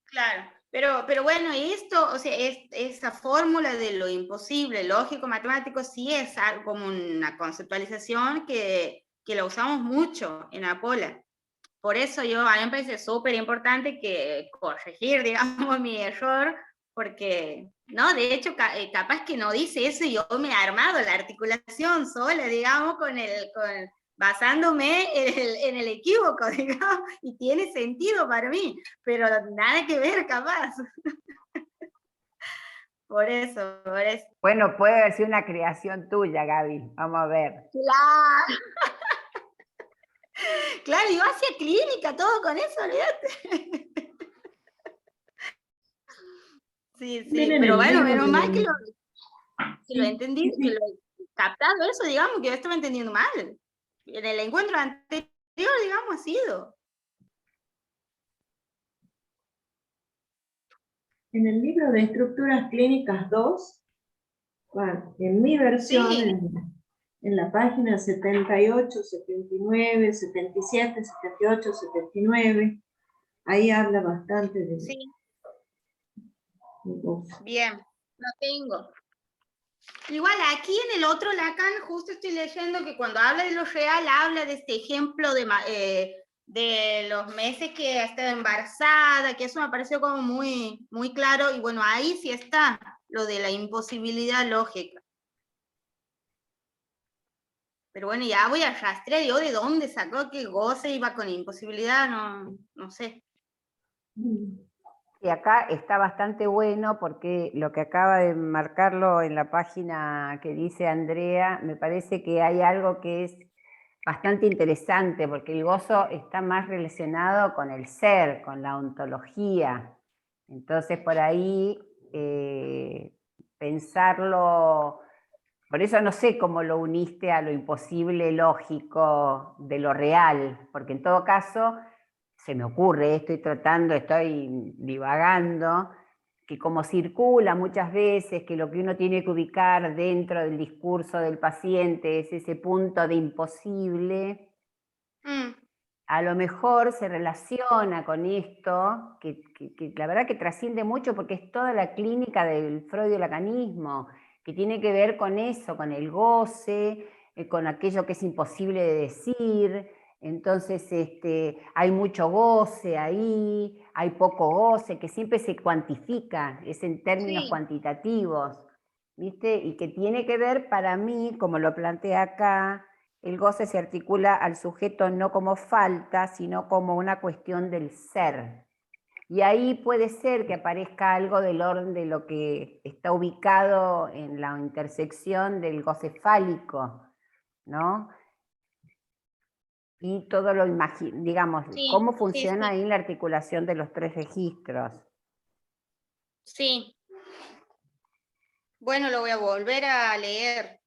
Claro, pero bueno, esto, o sea, esa fórmula de lo imposible, lógico, matemático, sí es algo como una conceptualización que la usamos mucho en Apola. Por eso a mí me parece súper importante que corregir, digamos, mi error, porque, no, de hecho, capaz que no dice eso y yo me he armado la articulación sola, digamos, basándome en el equívoco, digamos, y tiene sentido para mí, pero nada que ver, capaz. Por eso. Bueno, puede haber sido una creación tuya, Gaby. Vamos a ver. Claro. Claro, yo hacía clínica, todo con eso, olvídate. Sí, pero bueno, menos mal que lo entendí, que lo he captado eso, digamos, que yo estaba entendiendo mal. En el encuentro anterior, digamos, ha sido. En el libro de Estructuras Clínicas 2, bueno, en mi versión, Sí. en la página 78, 79, 77, 78, 79, ahí habla bastante de... Sí. de gozo. Bien, lo tengo. Igual aquí en el otro Lacan, justo estoy leyendo que cuando habla de lo real, habla de este ejemplo de los meses que estaba embarazada, que eso me pareció como muy, muy claro, y bueno, ahí sí está lo de la imposibilidad lógica. Pero bueno, ya voy a rastrear yo de dónde sacó que goce iba con imposibilidad, no sé. Y acá está bastante bueno porque lo que acaba de marcarlo en la página que dice Andrea, me parece que hay algo que es bastante interesante, porque el gozo está más relacionado con el ser, con la ontología. Entonces por ahí pensarlo, por eso no sé cómo lo uniste a lo imposible lógico de lo real, porque en todo caso se me ocurre, estoy divagando, que como circula muchas veces, que lo que uno tiene que ubicar dentro del discurso del paciente es ese punto de imposible, a lo mejor se relaciona con esto, que la verdad que trasciende mucho porque es toda la clínica del freudiolacanismo, que tiene que ver con eso, con el goce, con aquello que es imposible de decir. Entonces hay mucho goce ahí, hay poco goce, que siempre se cuantifica, es en términos cuantitativos, ¿viste? Y que tiene que ver para mí, como lo plantea acá, el goce se articula al sujeto no como falta, sino como una cuestión del ser. Y ahí puede ser que aparezca algo del orden de lo que está ubicado en la intersección del goce fálico, ¿no? Y todo lo digamos, cómo funciona ahí la articulación de los 3 registros. Sí. Bueno, lo voy a volver a leer.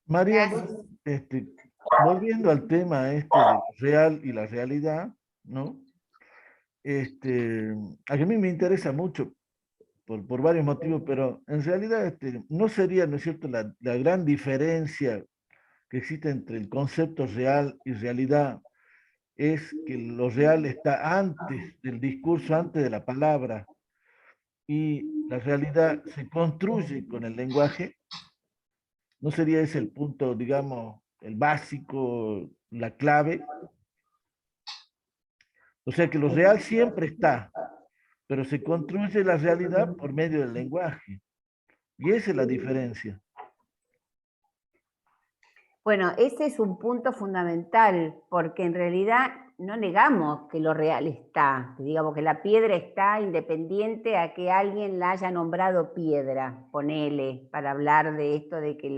María, volviendo al tema de lo real y la realidad, ¿no? A mí me interesa mucho por varios motivos, pero en realidad no sería, ¿no es cierto?, la gran diferencia que existe entre el concepto real y realidad es que lo real está antes del discurso, antes de la palabra, y la realidad se construye con el lenguaje. ¿No sería ese el punto, digamos, el básico, la clave? O sea que lo real siempre está, pero se construye la realidad por medio del lenguaje. Y esa es la diferencia. Bueno, ese es un punto fundamental, porque en realidad no negamos que lo real está, que digamos que la piedra está independiente a que alguien la haya nombrado piedra, ponele, para hablar de esto de que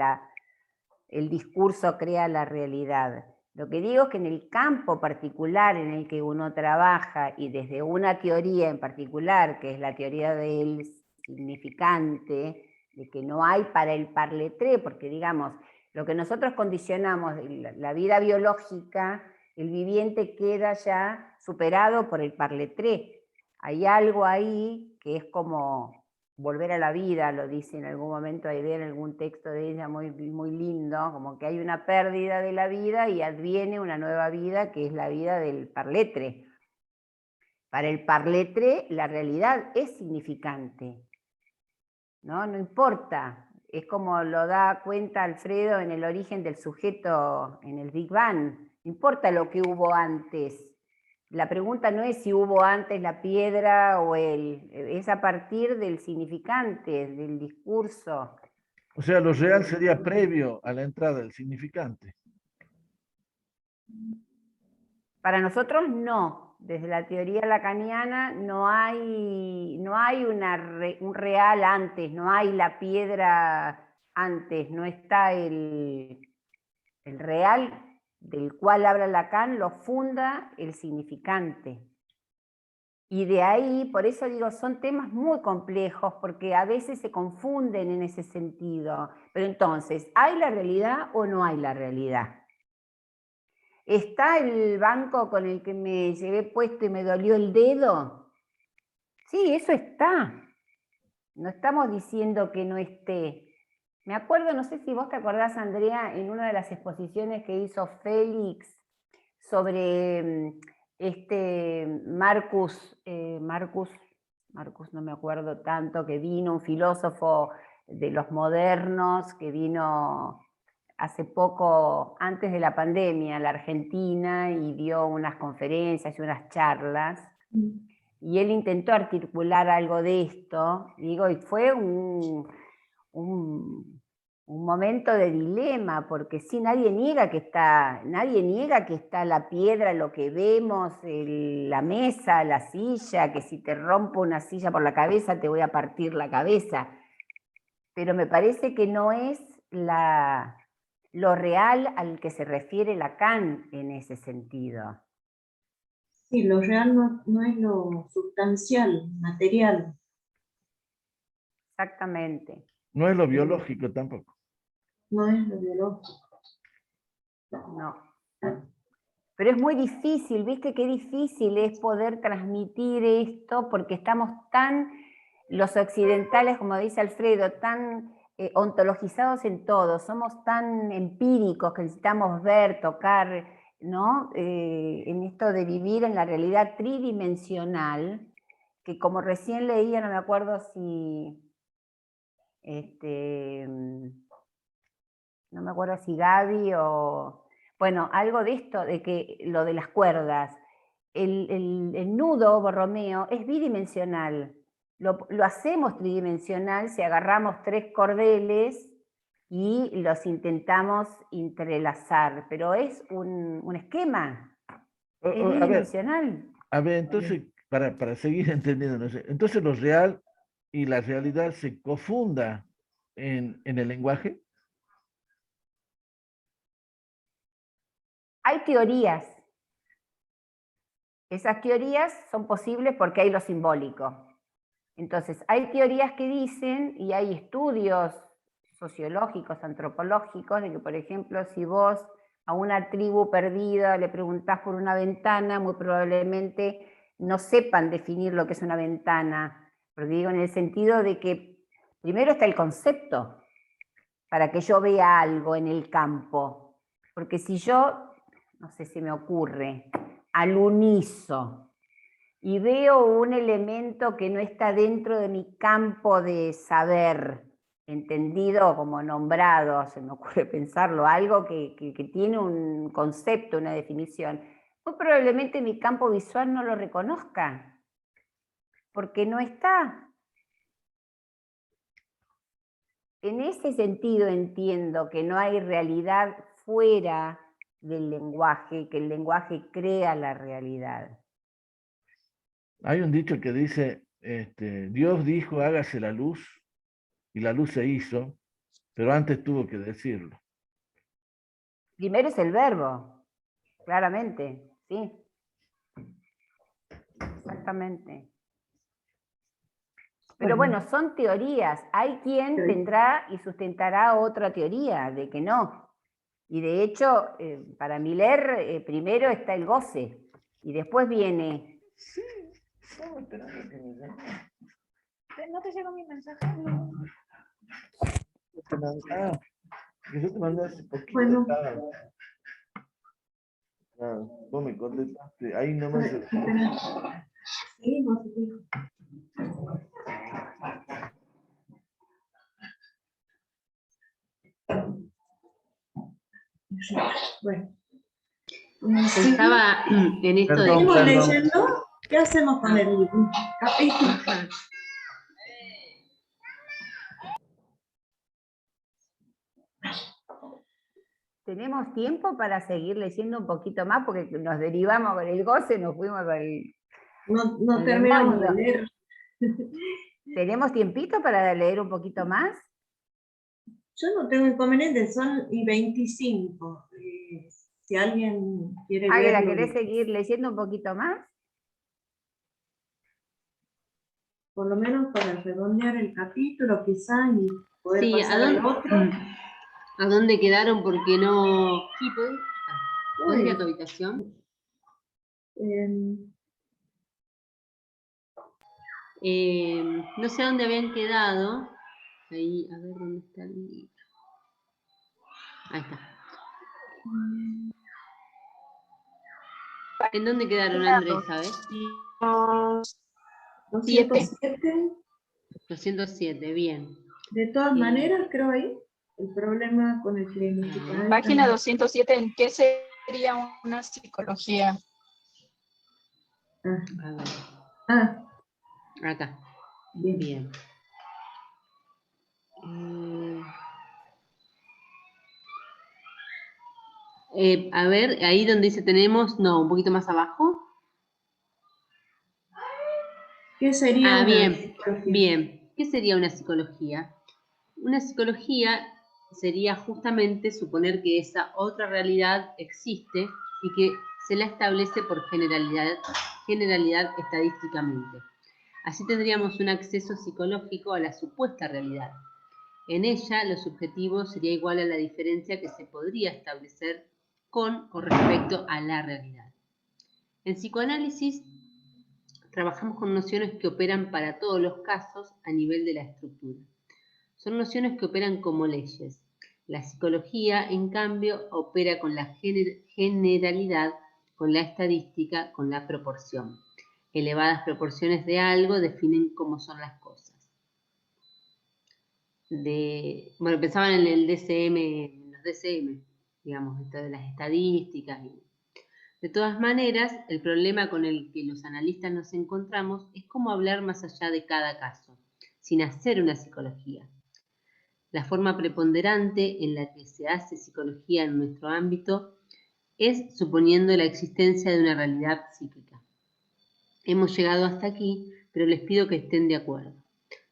el discurso crea la realidad. Lo que digo es que en el campo particular en el que uno trabaja y desde una teoría en particular, que es la teoría del significante, de que no hay para el parletré, porque digamos, lo que nosotros condicionamos, la vida biológica, el viviente queda ya superado por el parletré. Hay algo ahí que es como volver a la vida, lo dice en algún momento Aidea en algún texto de ella muy, muy lindo, como que hay una pérdida de la vida y adviene una nueva vida que es la vida del parletre. Para el parletre la realidad es significante, ¿no? No importa, es como lo da cuenta Alfredo en el origen del sujeto en el Big Bang, no importa lo que hubo antes. La pregunta no es si hubo antes la piedra o es a partir del significante, del discurso. O sea, lo real sería previo a la entrada del significante. Para nosotros no. Desde la teoría lacaniana no hay un real antes, no hay la piedra antes, no está el real del cual habla Lacan, lo funda el significante. Y de ahí, por eso digo, son temas muy complejos, porque a veces se confunden en ese sentido. Pero entonces, ¿hay la realidad o no hay la realidad? ¿Está el banco con el que me llevé puesto y me dolió el dedo? Sí, eso está. No estamos diciendo que no esté. Me acuerdo, no sé si vos te acordás, Andrea, en una de las exposiciones que hizo Félix sobre Marcus, no me acuerdo tanto, que vino un filósofo de los modernos, que vino hace poco, antes de la pandemia, a la Argentina y dio unas conferencias y unas charlas. Y él intentó articular algo de esto, digo, y fue un momento de dilema, porque sí, nadie niega que está la piedra, lo que vemos, la mesa, la silla, que si te rompo una silla por la cabeza te voy a partir la cabeza. Pero me parece que no es lo real al que se refiere Lacan en ese sentido. Sí, lo real no es lo sustancial, material. Exactamente. No es lo biológico tampoco. No es lo biológico. No. Pero es muy difícil, ¿viste qué difícil es poder transmitir esto? Porque estamos tan, los occidentales, como dice Alfredo, tan ontologizados en todo, somos tan empíricos que necesitamos ver, tocar, ¿no? En esto de vivir en la realidad tridimensional, que como recién leía, no me acuerdo si, no me acuerdo si Gaby o, bueno, algo de esto, de que lo de las cuerdas, el nudo Borromeo es bidimensional, lo hacemos tridimensional si agarramos 3 cordeles y los intentamos entrelazar, pero es un esquema, es bidimensional. A ver, entonces, para seguir entendiendo, no sé, entonces lo real y la realidad se confunda en el lenguaje. Hay teorías. Esas teorías son posibles porque hay lo simbólico. Entonces, hay teorías que dicen, y hay estudios sociológicos, antropológicos, de que, por ejemplo, si vos a una tribu perdida le preguntás por una ventana, muy probablemente no sepan definir lo que es una ventana. Porque digo, en el sentido de que primero está el concepto, para que yo vea algo en el campo. Porque si yo, no sé si me ocurre, alunizo y veo un elemento que no está dentro de mi campo de saber, entendido como nombrado, se me ocurre pensarlo, algo que tiene un concepto, una definición, muy probablemente mi campo visual no lo reconozca, porque no está. En ese sentido entiendo que no hay realidad fuera del lenguaje, que el lenguaje crea la realidad. Hay un dicho que dice, Dios dijo, hágase la luz, y la luz se hizo, pero antes tuvo que decirlo. Primero es el verbo, claramente, sí. Exactamente. Pero bueno, son teorías. Hay quien tendrá y sustentará otra teoría de que no. Y de hecho, para Miller, primero está el goce, y después viene... Sí, estamos esperando que me llame. ¿No te llegó mi mensaje? No. Yo te mandé hace poquito. Bueno. Vos me contestaste, ahí nomás. Sí, no sé. Bueno. Pensaba en esto de ¿Seguimos que... leyendo? ¿Qué hacemos con el capítulo? ¿Tenemos tiempo para seguir leyendo un poquito más? Porque nos derivamos con el goce, nos fuimos al... No terminamos de leer. ¿Tenemos tiempito para leer un poquito más? Yo no tengo inconveniente, son y 25. Si alguien quiere Águeda, verlo, ¿querés seguir leyendo un poquito más? por lo menos para redondear el capítulo, quizá, y poder Sí, pasar al otro. ¿A dónde quedaron? Porque no... Sí, ¿puedes ir a tu habitación? No sé dónde habían quedado. Ahí, a ver dónde está el libro. Ahí está. ¿En dónde quedaron, Andrés, sabes? 207. 207, bien. De todas maneras, creo ahí, el problema con el que... Página 207, ¿en qué sería una psicología? A ver. Acá. Bien. A ver, ahí donde dice tenemos, no, un poquito más abajo. ¿Qué sería bien, psicología? Bien. ¿Qué sería una psicología? Una psicología sería justamente suponer que esa otra realidad existe y que se la establece por generalidad estadísticamente. Así tendríamos un acceso psicológico a la supuesta realidad. En ella, lo subjetivo sería igual a la diferencia que se podría establecer con o respecto a la realidad. En psicoanálisis trabajamos con nociones que operan para todos los casos a nivel de la estructura. Son nociones que operan como leyes. La psicología, en cambio, opera con la generalidad, con la estadística, con la proporción. Elevadas proporciones de algo definen cómo son las cosas. Bueno, pensaban en el DCM, en los DCM, digamos, esto de las estadísticas. De todas maneras, el problema con el que los analistas nos encontramos es cómo hablar más allá de cada caso, sin hacer una psicología. La forma preponderante en la que se hace psicología en nuestro ámbito es suponiendo la existencia de una realidad psíquica. Hemos llegado hasta aquí, pero les pido que estén de acuerdo.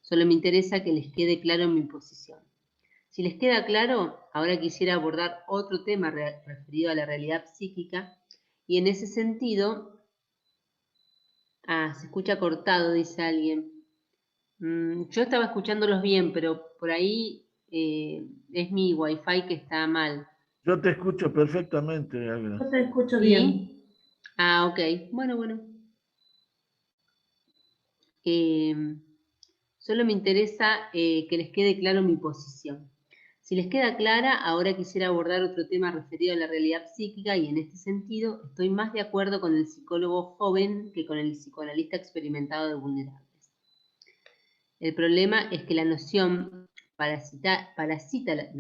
Solo me interesa que les quede claro mi posición. Si les queda claro, ahora quisiera abordar otro tema referido a la realidad psíquica, y en ese sentido... se escucha cortado, dice alguien. Yo estaba escuchándolos bien, pero por ahí es mi wifi que está mal. Yo te escucho perfectamente, Águeda. Yo te escucho bien. ¿Sí? Ok. Bueno. Solo me interesa que les quede claro mi posición. Si les queda clara, ahora quisiera abordar otro tema referido a la realidad psíquica y en este sentido estoy más de acuerdo con el psicólogo joven que con el psicoanalista experimentado de vulnerables. El problema es que la noción parásita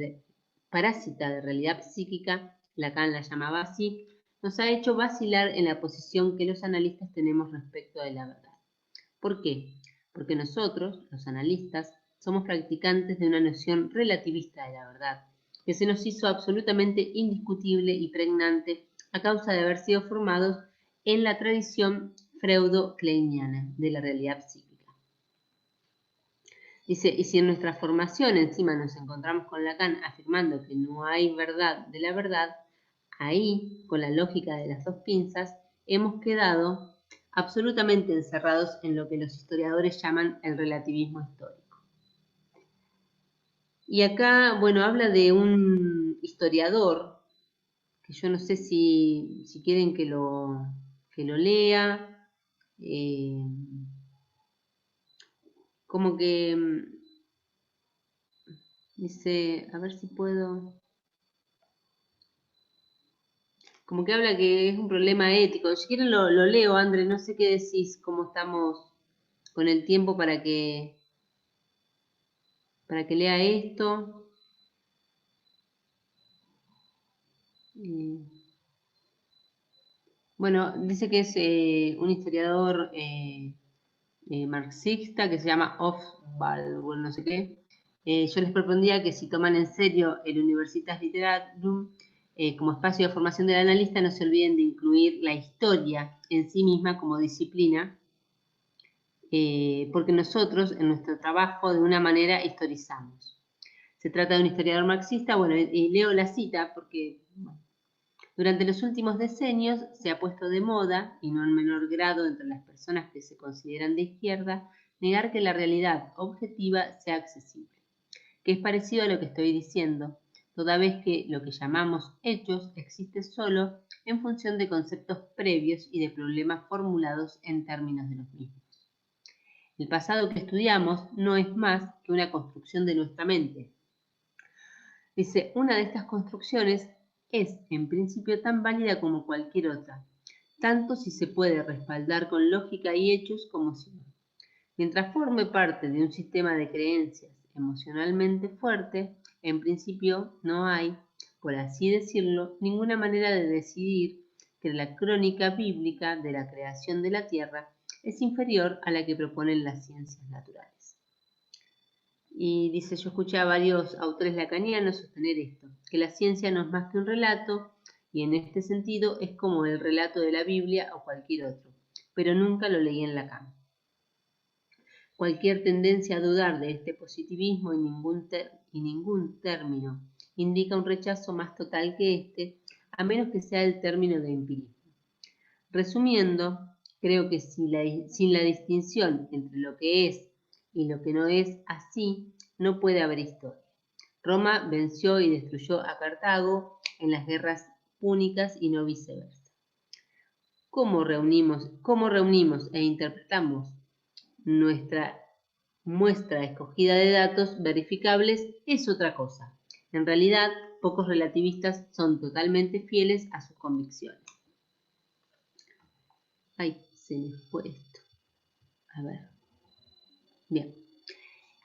de realidad psíquica, Lacan la llamaba así, nos ha hecho vacilar en la posición que los analistas tenemos respecto de la verdad. ¿Por qué? Porque nosotros, los analistas, somos practicantes de una noción relativista de la verdad, que se nos hizo absolutamente indiscutible y pregnante a causa de haber sido formados en la tradición freudo-kleiniana de la realidad psíquica. Dice, y si en nuestra formación encima nos encontramos con Lacan afirmando que no hay verdad de la verdad, ahí, con la lógica de las dos pinzas, hemos quedado absolutamente encerrados en lo que los historiadores llaman el relativismo histórico. Y acá, bueno, habla de un historiador, que yo no sé si quieren que lo lea, como que dice, a ver si puedo... Como que habla que es un problema ético. Si quieren lo leo, André, no sé qué decís, cómo estamos con el tiempo para que lea esto. Bueno, dice que es un historiador marxista que se llama Hofbauer, bueno, no sé qué. Yo les propondría que si toman en serio el Universitas Literarum como espacio de formación del analista, no se olviden de incluir la historia en sí misma como disciplina, porque nosotros en nuestro trabajo de una manera historizamos. Se trata de un historiador marxista, bueno, y leo la cita porque bueno, durante los últimos decenios se ha puesto de moda, y no en menor grado entre las personas que se consideran de izquierda, negar que la realidad objetiva sea accesible, que es parecido a lo que estoy diciendo, toda vez que lo que llamamos hechos existe solo en función de conceptos previos y de problemas formulados en términos de los mismos. El pasado que estudiamos no es más que una construcción de nuestra mente. Dice, una de estas construcciones es, en principio, tan válida como cualquier otra, tanto si se puede respaldar con lógica y hechos como si no. Mientras forme parte de un sistema de creencias emocionalmente fuerte, en principio no hay, por así decirlo, ninguna manera de decidir que la crónica bíblica de la creación de la Tierra es inferior a la que proponen las ciencias naturales. Y dice, yo escuché a varios autores lacanianos sostener esto, que la ciencia no es más que un relato, y en este sentido es como el relato de la Biblia o cualquier otro, pero nunca lo leí en Lacan. Cualquier tendencia a dudar de este positivismo y ningún término indica un rechazo más total que este, a menos que sea el término de empirismo. Resumiendo, creo que sin la distinción entre lo que es y lo que no es así, no puede haber historia. Roma venció y destruyó a Cartago en las guerras únicas y no viceversa. ¿Cómo reunimos e interpretamos nuestra muestra escogida de datos verificables es otra cosa. En realidad, pocos relativistas son totalmente fieles a sus convicciones. Ay, se me fue esto. A ver. Bien.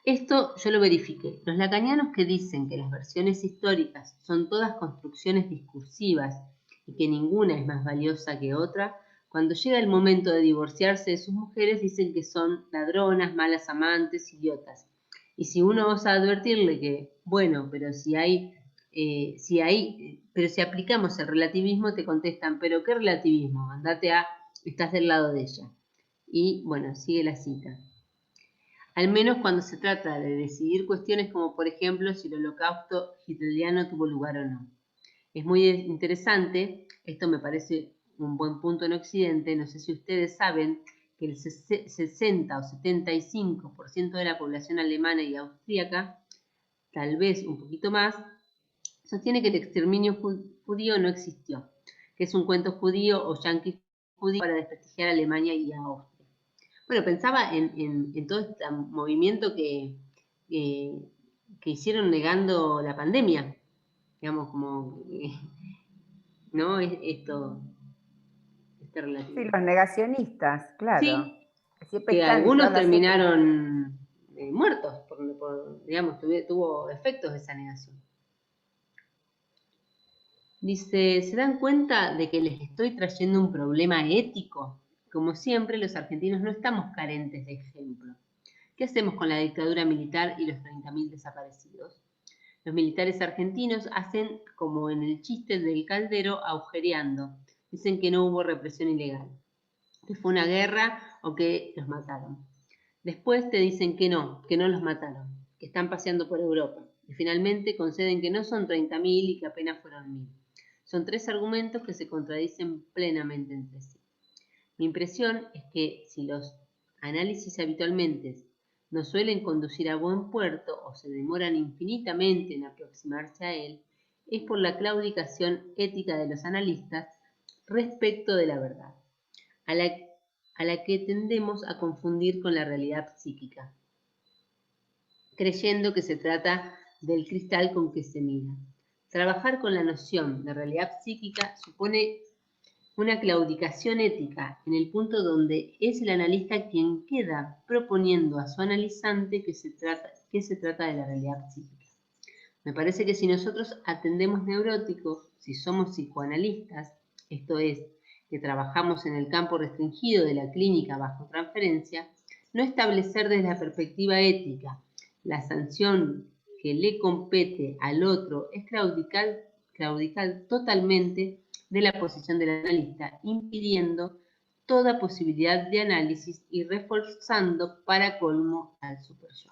Esto yo lo verifiqué. Los lacanianos que dicen que las versiones históricas son todas construcciones discursivas y que ninguna es más valiosa que otra, cuando llega el momento de divorciarse de sus mujeres dicen que son ladronas, malas amantes, idiotas. Y si uno osa advertirle que, bueno, pero si aplicamos el relativismo, te contestan, ¿pero qué relativismo? Andate a, estás del lado de ella. Y bueno, sigue la cita. Al menos cuando se trata de decidir cuestiones como, por ejemplo, si el holocausto hitleriano tuvo lugar o no. Es muy interesante, esto me parece un buen punto en Occidente, no sé si ustedes saben que el 60 o 75% de la población alemana y austríaca, tal vez un poquito más, sostiene que el exterminio judío no existió, que es un cuento judío o yanqui judío para desprestigiar a Alemania y a Austria. Bueno, pensaba en todo este movimiento que hicieron negando la pandemia, digamos, como, ¿no? Este relativo. Sí, los negacionistas, claro. Sí, Siempre que están en algunos todas las terminaron muertos, digamos, tuvo efectos esa negación. Dice, ¿se dan cuenta de que les estoy trayendo un problema ético? Como siempre, los argentinos no estamos carentes de ejemplo. ¿Qué hacemos con la dictadura militar y los 30.000 desaparecidos? Los militares argentinos hacen como en el chiste del caldero agujereando. Dicen que no hubo represión ilegal, que fue una guerra o que los mataron. Después te dicen que no los mataron, que están paseando por Europa. Y finalmente conceden que no son 30.000 y que apenas fueron 1.000. Son tres argumentos que se contradicen plenamente entre sí. Mi impresión es que si los análisis habitualmente no suelen conducir a buen puerto o se demoran infinitamente en aproximarse a él, es por la claudicación ética de los analistas respecto de la verdad, a la que tendemos a confundir con la realidad psíquica, creyendo que se trata del cristal con que se mira. Trabajar con la noción de realidad psíquica supone una claudicación ética en el punto donde es el analista quien queda proponiendo a su analizante que se trata de la realidad psíquica. Me parece que si nosotros atendemos neuróticos, si somos psicoanalistas, esto es, que trabajamos en el campo restringido de la clínica bajo transferencia, no establecer desde la perspectiva ética la sanción que le compete al otro es claudicar totalmente de la posición del analista, impidiendo toda posibilidad de análisis y reforzando para colmo al superyo.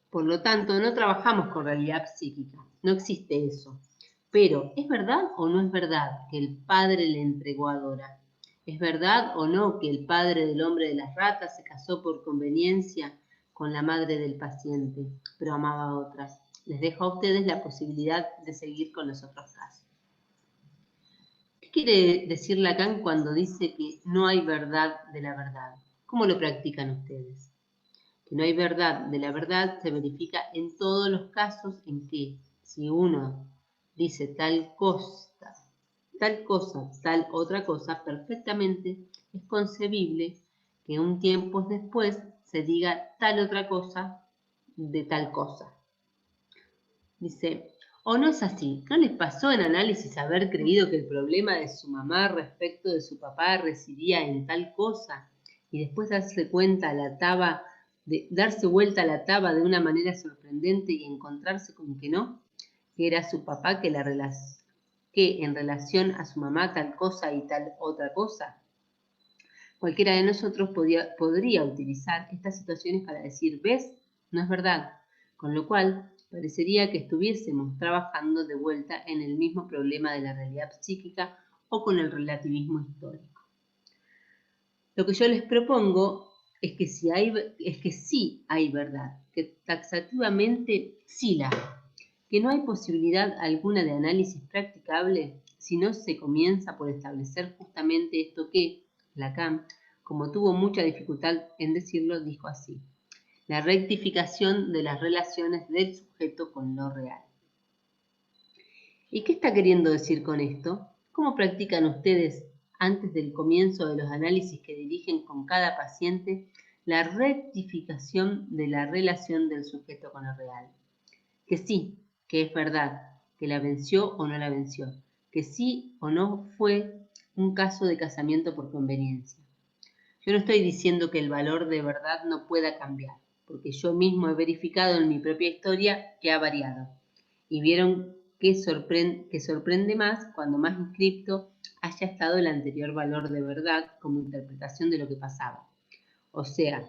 Por lo tanto, no trabajamos con realidad psíquica, no existe eso. Pero, ¿es verdad o no es verdad que el padre le entregó a Dora? ¿Es verdad o no que el padre del hombre de las ratas se casó por conveniencia con la madre del paciente, pero amaba a otras? Les dejo a ustedes la posibilidad de seguir con los otros casos. ¿Qué quiere decir Lacan cuando dice que no hay verdad de la verdad? ¿Cómo lo practican ustedes? Que no hay verdad de la verdad se verifica en todos los casos en que si uno dice tal otra cosa, perfectamente es concebible que un tiempo después se diga tal otra cosa de tal cosa. Dice, ¿o no es así? ¿No les pasó en análisis haber creído que el problema de su mamá respecto de su papá residía en tal cosa y después darse vuelta a la taba de una manera sorprendente y encontrarse con que no, que era su papá que en relación a su mamá tal cosa y tal otra cosa? Cualquiera de nosotros podría utilizar estas situaciones para decir, ¿ves? No es verdad. Con lo cual, parecería que estuviésemos trabajando de vuelta en el mismo problema de la realidad psíquica o con el relativismo histórico. Lo que yo les propongo es que sí hay verdad, que taxativamente sí la hay, que no hay posibilidad alguna de análisis practicable si no se comienza por establecer justamente esto que Lacan, como tuvo mucha dificultad en decirlo, dijo así: la rectificación de las relaciones del sujeto con lo real. ¿Y qué está queriendo decir con esto? ¿Cómo practican ustedes, antes del comienzo de los análisis que dirigen con cada paciente, la rectificación de la relación del sujeto con lo real? Que sí, que es verdad, que la venció o no la venció, que sí o no fue un caso de casamiento por conveniencia. Yo no estoy diciendo que el valor de verdad no pueda cambiar, porque yo mismo he verificado en mi propia historia que ha variado. Y vieron que sorprende más cuando más inscripto haya estado el anterior valor de verdad como interpretación de lo que pasaba. O sea,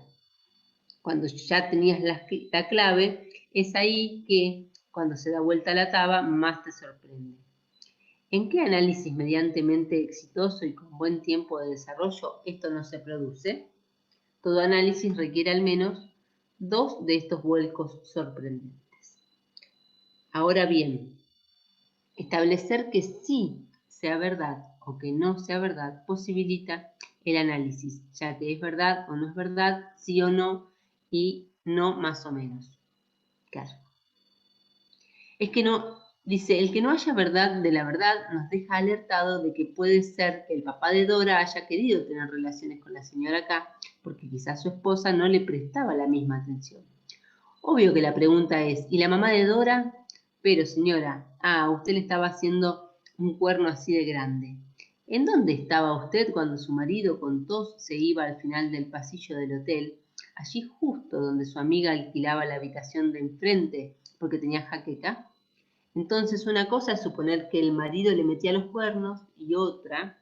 cuando ya tenías la clave, es ahí que cuando se da vuelta la taba más te sorprende. ¿En qué análisis medianamente exitoso y con buen tiempo de desarrollo esto no se produce? Todo análisis requiere al menos 2 de estos vuelcos sorprendentes. Ahora bien, establecer que sí sea verdad o que no sea verdad posibilita el análisis, ya que es verdad o no es verdad, sí o no, y no más o menos. Claro. Es que no, dice, el que no haya verdad de la verdad nos deja alertado de que puede ser que el papá de Dora haya querido tener relaciones con la señora K, porque quizás su esposa no le prestaba la misma atención. Obvio que la pregunta es, ¿y la mamá de Dora? Pero señora, usted le estaba haciendo un cuerno así de grande. ¿En dónde estaba usted cuando su marido con tos se iba al final del pasillo del hotel, allí justo donde su amiga alquilaba la habitación de enfrente porque tenía jaqueca? Entonces una cosa es suponer que el marido le metía los cuernos y otra,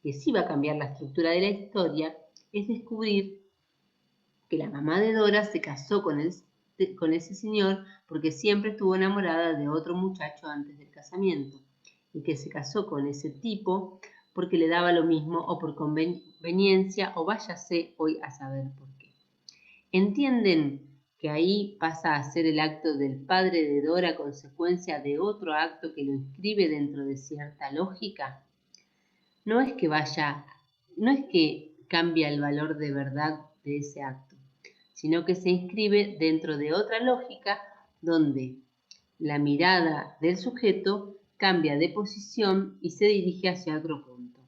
que sí va a cambiar la estructura de la historia, es descubrir que la mamá de Dora se casó con ese señor porque siempre estuvo enamorada de otro muchacho antes del casamiento y que se casó con ese tipo porque le daba lo mismo o por conveniencia o váyase hoy a saber por qué. ¿Entienden que ahí pasa a ser el acto del padre de Dora consecuencia de otro acto que lo inscribe dentro de cierta lógica? No es que cambia el valor de verdad de ese acto, sino que se inscribe dentro de otra lógica donde la mirada del sujeto cambia de posición y se dirige hacia otro punto.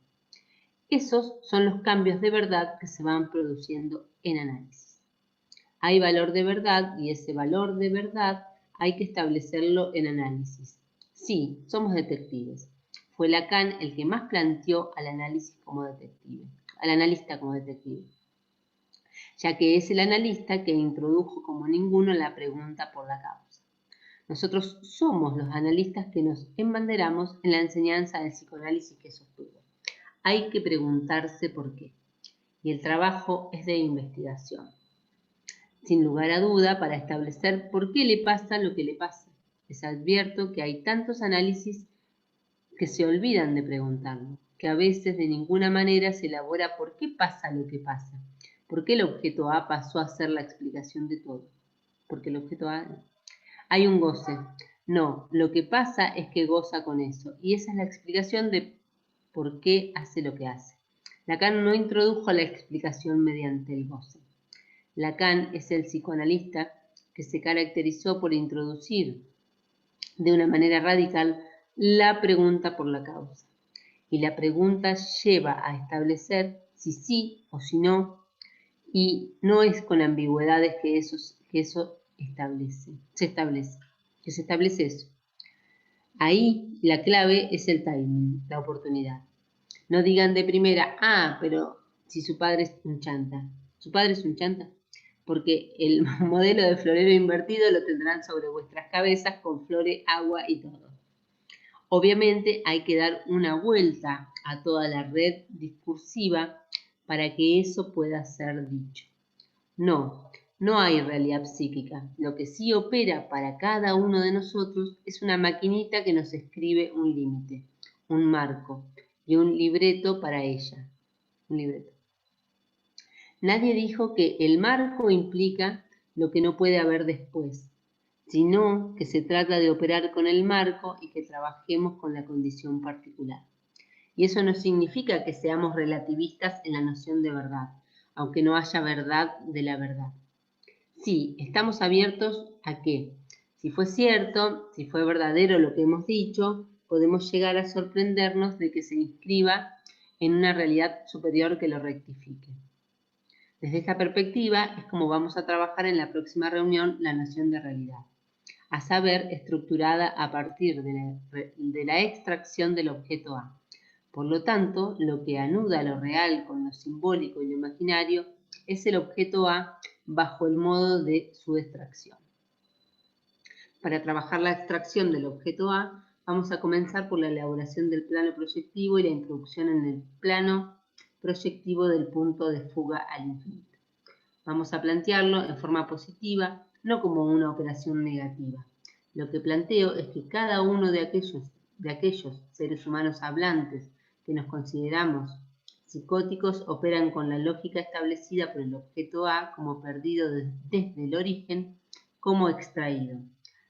Esos son los cambios de verdad que se van produciendo en análisis. Hay valor de verdad y ese valor de verdad hay que establecerlo en análisis. Sí, somos detectives. Fue Lacan el que más planteó al analista como detective, ya que es el analista que introdujo como ninguno la pregunta por la causa. Nosotros somos los analistas que nos embanderamos en la enseñanza del psicoanálisis que sostuvo. Hay que preguntarse por qué. Y el trabajo es de investigación. Sin lugar a duda, para establecer por qué le pasa lo que le pasa. Les advierto que hay tantos análisis que se olvidan de preguntarlo, que a veces de ninguna manera se elabora por qué pasa lo que pasa. ¿Por qué el objeto A pasó a ser la explicación de todo? Porque el objeto A... Hay un goce. No, lo que pasa es que goza con eso. Y esa es la explicación de por qué hace lo que hace. Lacan no introdujo la explicación mediante el goce. Lacan es el psicoanalista que se caracterizó por introducir de una manera radical la pregunta por la causa. Y la pregunta lleva a establecer si sí o si no, y no es con ambigüedades que eso se establece eso. Ahí la clave es el timing, la oportunidad. No digan de primera, pero si su padre es un chanta. ¿Su padre es un chanta? Porque el modelo de florero invertido lo tendrán sobre vuestras cabezas con flores, agua y todo. Obviamente hay que dar una vuelta a toda la red discursiva para que eso pueda ser dicho. No hay realidad psíquica. Lo que sí opera para cada uno de nosotros es una maquinita que nos escribe un límite, un marco y un libreto para ella. Un libreto. Nadie dijo que el marco implica lo que no puede haber después, sino que se trata de operar con el marco y que trabajemos con la condición particular. Y eso no significa que seamos relativistas en la noción de verdad, aunque no haya verdad de la verdad. Sí, estamos abiertos a que, si fue cierto, si fue verdadero lo que hemos dicho, podemos llegar a sorprendernos de que se inscriba en una realidad superior que lo rectifique. Desde esta perspectiva es como vamos a trabajar en la próxima reunión la noción de realidad, a saber, estructurada a partir de la extracción del objeto A. Por lo tanto, lo que anuda lo real con lo simbólico y lo imaginario es el objeto A bajo el modo de su extracción. Para trabajar la extracción del objeto A, vamos a comenzar por la elaboración del plano proyectivo y la introducción en el plano proyectivo del punto de fuga al infinito. Vamos a plantearlo en forma positiva, no como una operación negativa. Lo que planteo es que cada uno de aquellos seres humanos hablantes que nos consideramos psicóticos operan con la lógica establecida por el objeto A como perdido desde el origen, como extraído.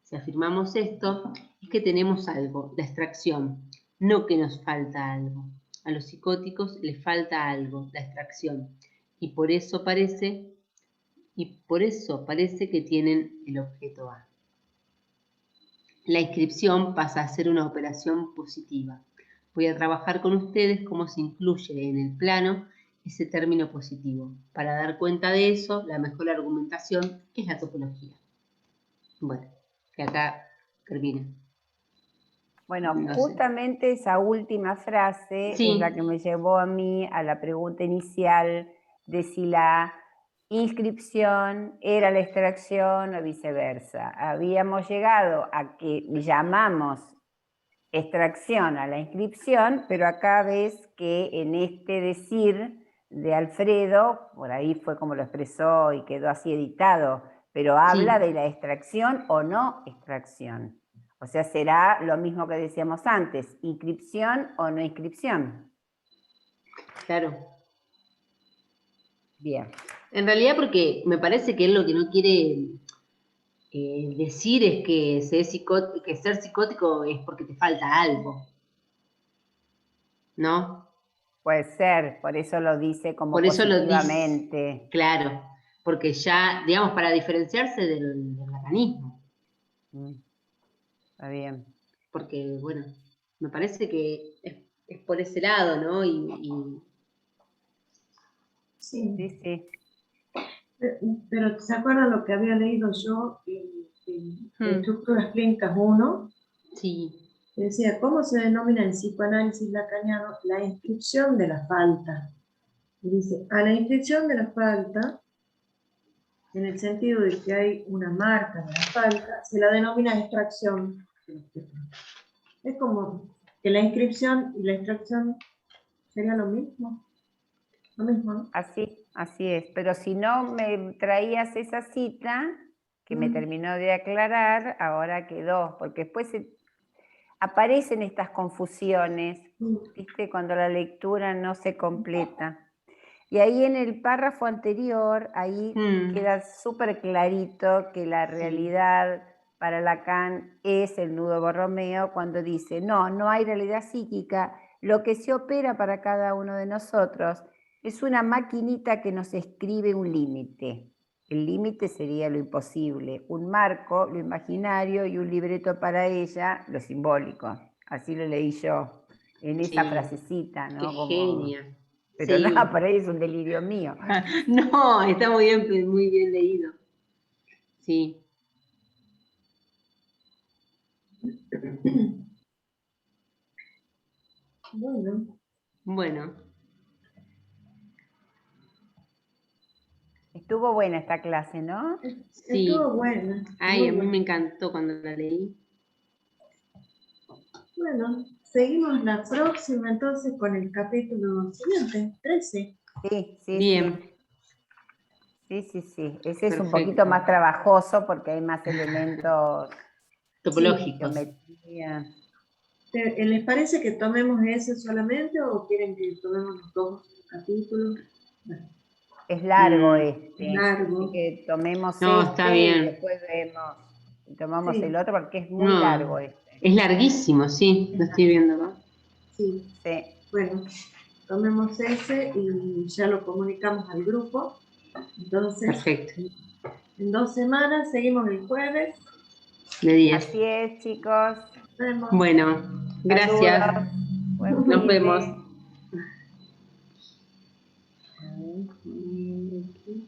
Si afirmamos esto, es que tenemos algo, la extracción, no que nos falta algo. A los psicóticos les falta algo, la extracción, y por eso parece que tienen el objeto A. La inscripción pasa a ser una operación positiva. Voy a trabajar con ustedes cómo se incluye en el plano ese término positivo. Para dar cuenta de eso, la mejor argumentación es la topología. Bueno, que acá termina. Bueno, No sé. justamente esa última frase Sí. es la que me llevó a mí a la pregunta inicial de si la inscripción era la extracción o viceversa. Habíamos llegado a que llamamos extracción a la inscripción, pero acá ves que en este decir de Alfredo, por ahí fue como lo expresó y quedó así editado, pero habla Sí. de la extracción o no extracción. O sea, será lo mismo que decíamos antes, inscripción o no inscripción. Claro. Bien. En realidad porque me parece que él lo que no quiere decir es que ser psicótico es porque te falta algo. ¿No? Puede ser, por eso lo dice como Por eso lo positivamente. dice, claro, porque ya, digamos, para diferenciarse del mecanismo. Está bien. Porque, bueno, me parece que es por ese lado, ¿no? Sí. Sí, sí. Pero ¿se acuerdan lo que había leído yo en Estructuras Clínicas 1? Sí. Decía, ¿cómo se denomina en psicoanálisis lacaniano la inscripción de la falta? Y dice, a la inscripción de la falta, en el sentido de que hay una marca de la falta, se la denomina extracción. Es como que la inscripción y la extracción sería lo mismo. Lo mismo, ¿no? Así es. Pero si no me traías esa cita, que me terminó de aclarar, ahora quedó, porque después aparecen estas confusiones, ¿viste? Cuando la lectura no se completa. Y ahí en el párrafo anterior, ahí queda súper clarito que la realidad para Lacan es el nudo Borromeo cuando dice, no hay realidad psíquica, lo que se opera para cada uno de nosotros es una maquinita que nos escribe un límite. El límite sería lo imposible, un marco, lo imaginario, y un libreto para ella, lo simbólico. Así lo leí yo, en esa frasecita, ¿no? Qué genia. Pero Sí. no, por ahí es un delirio mío. No, está muy bien leído. Sí. Bueno. Estuvo buena esta clase, ¿no? Sí. Estuvo buena. Ay, a mí me encantó cuando la leí. Bueno, seguimos la próxima entonces con el capítulo siguiente, 13. Sí. Bien. Sí. Ese es un poquito más trabajoso porque hay más elementos topológicos. Geometría. ¿Les parece que tomemos ese solamente o quieren que tomemos los dos capítulos? Bueno. Es largo este. Largo. Así que tomemos No, está y bien. después vemos y tomamos Sí. el otro porque es muy No. largo este. Es larguísimo, sí, lo estoy viendo, ¿no? Sí, Sí. bueno, tomemos ese y ya lo comunicamos al grupo. Entonces, Perfecto. en 2 semanas seguimos el jueves. De 10. Así es, chicos. Nos vemos. Bueno, gracias. Saludos. Buen Nos fin de- vemos. A ver, aquí.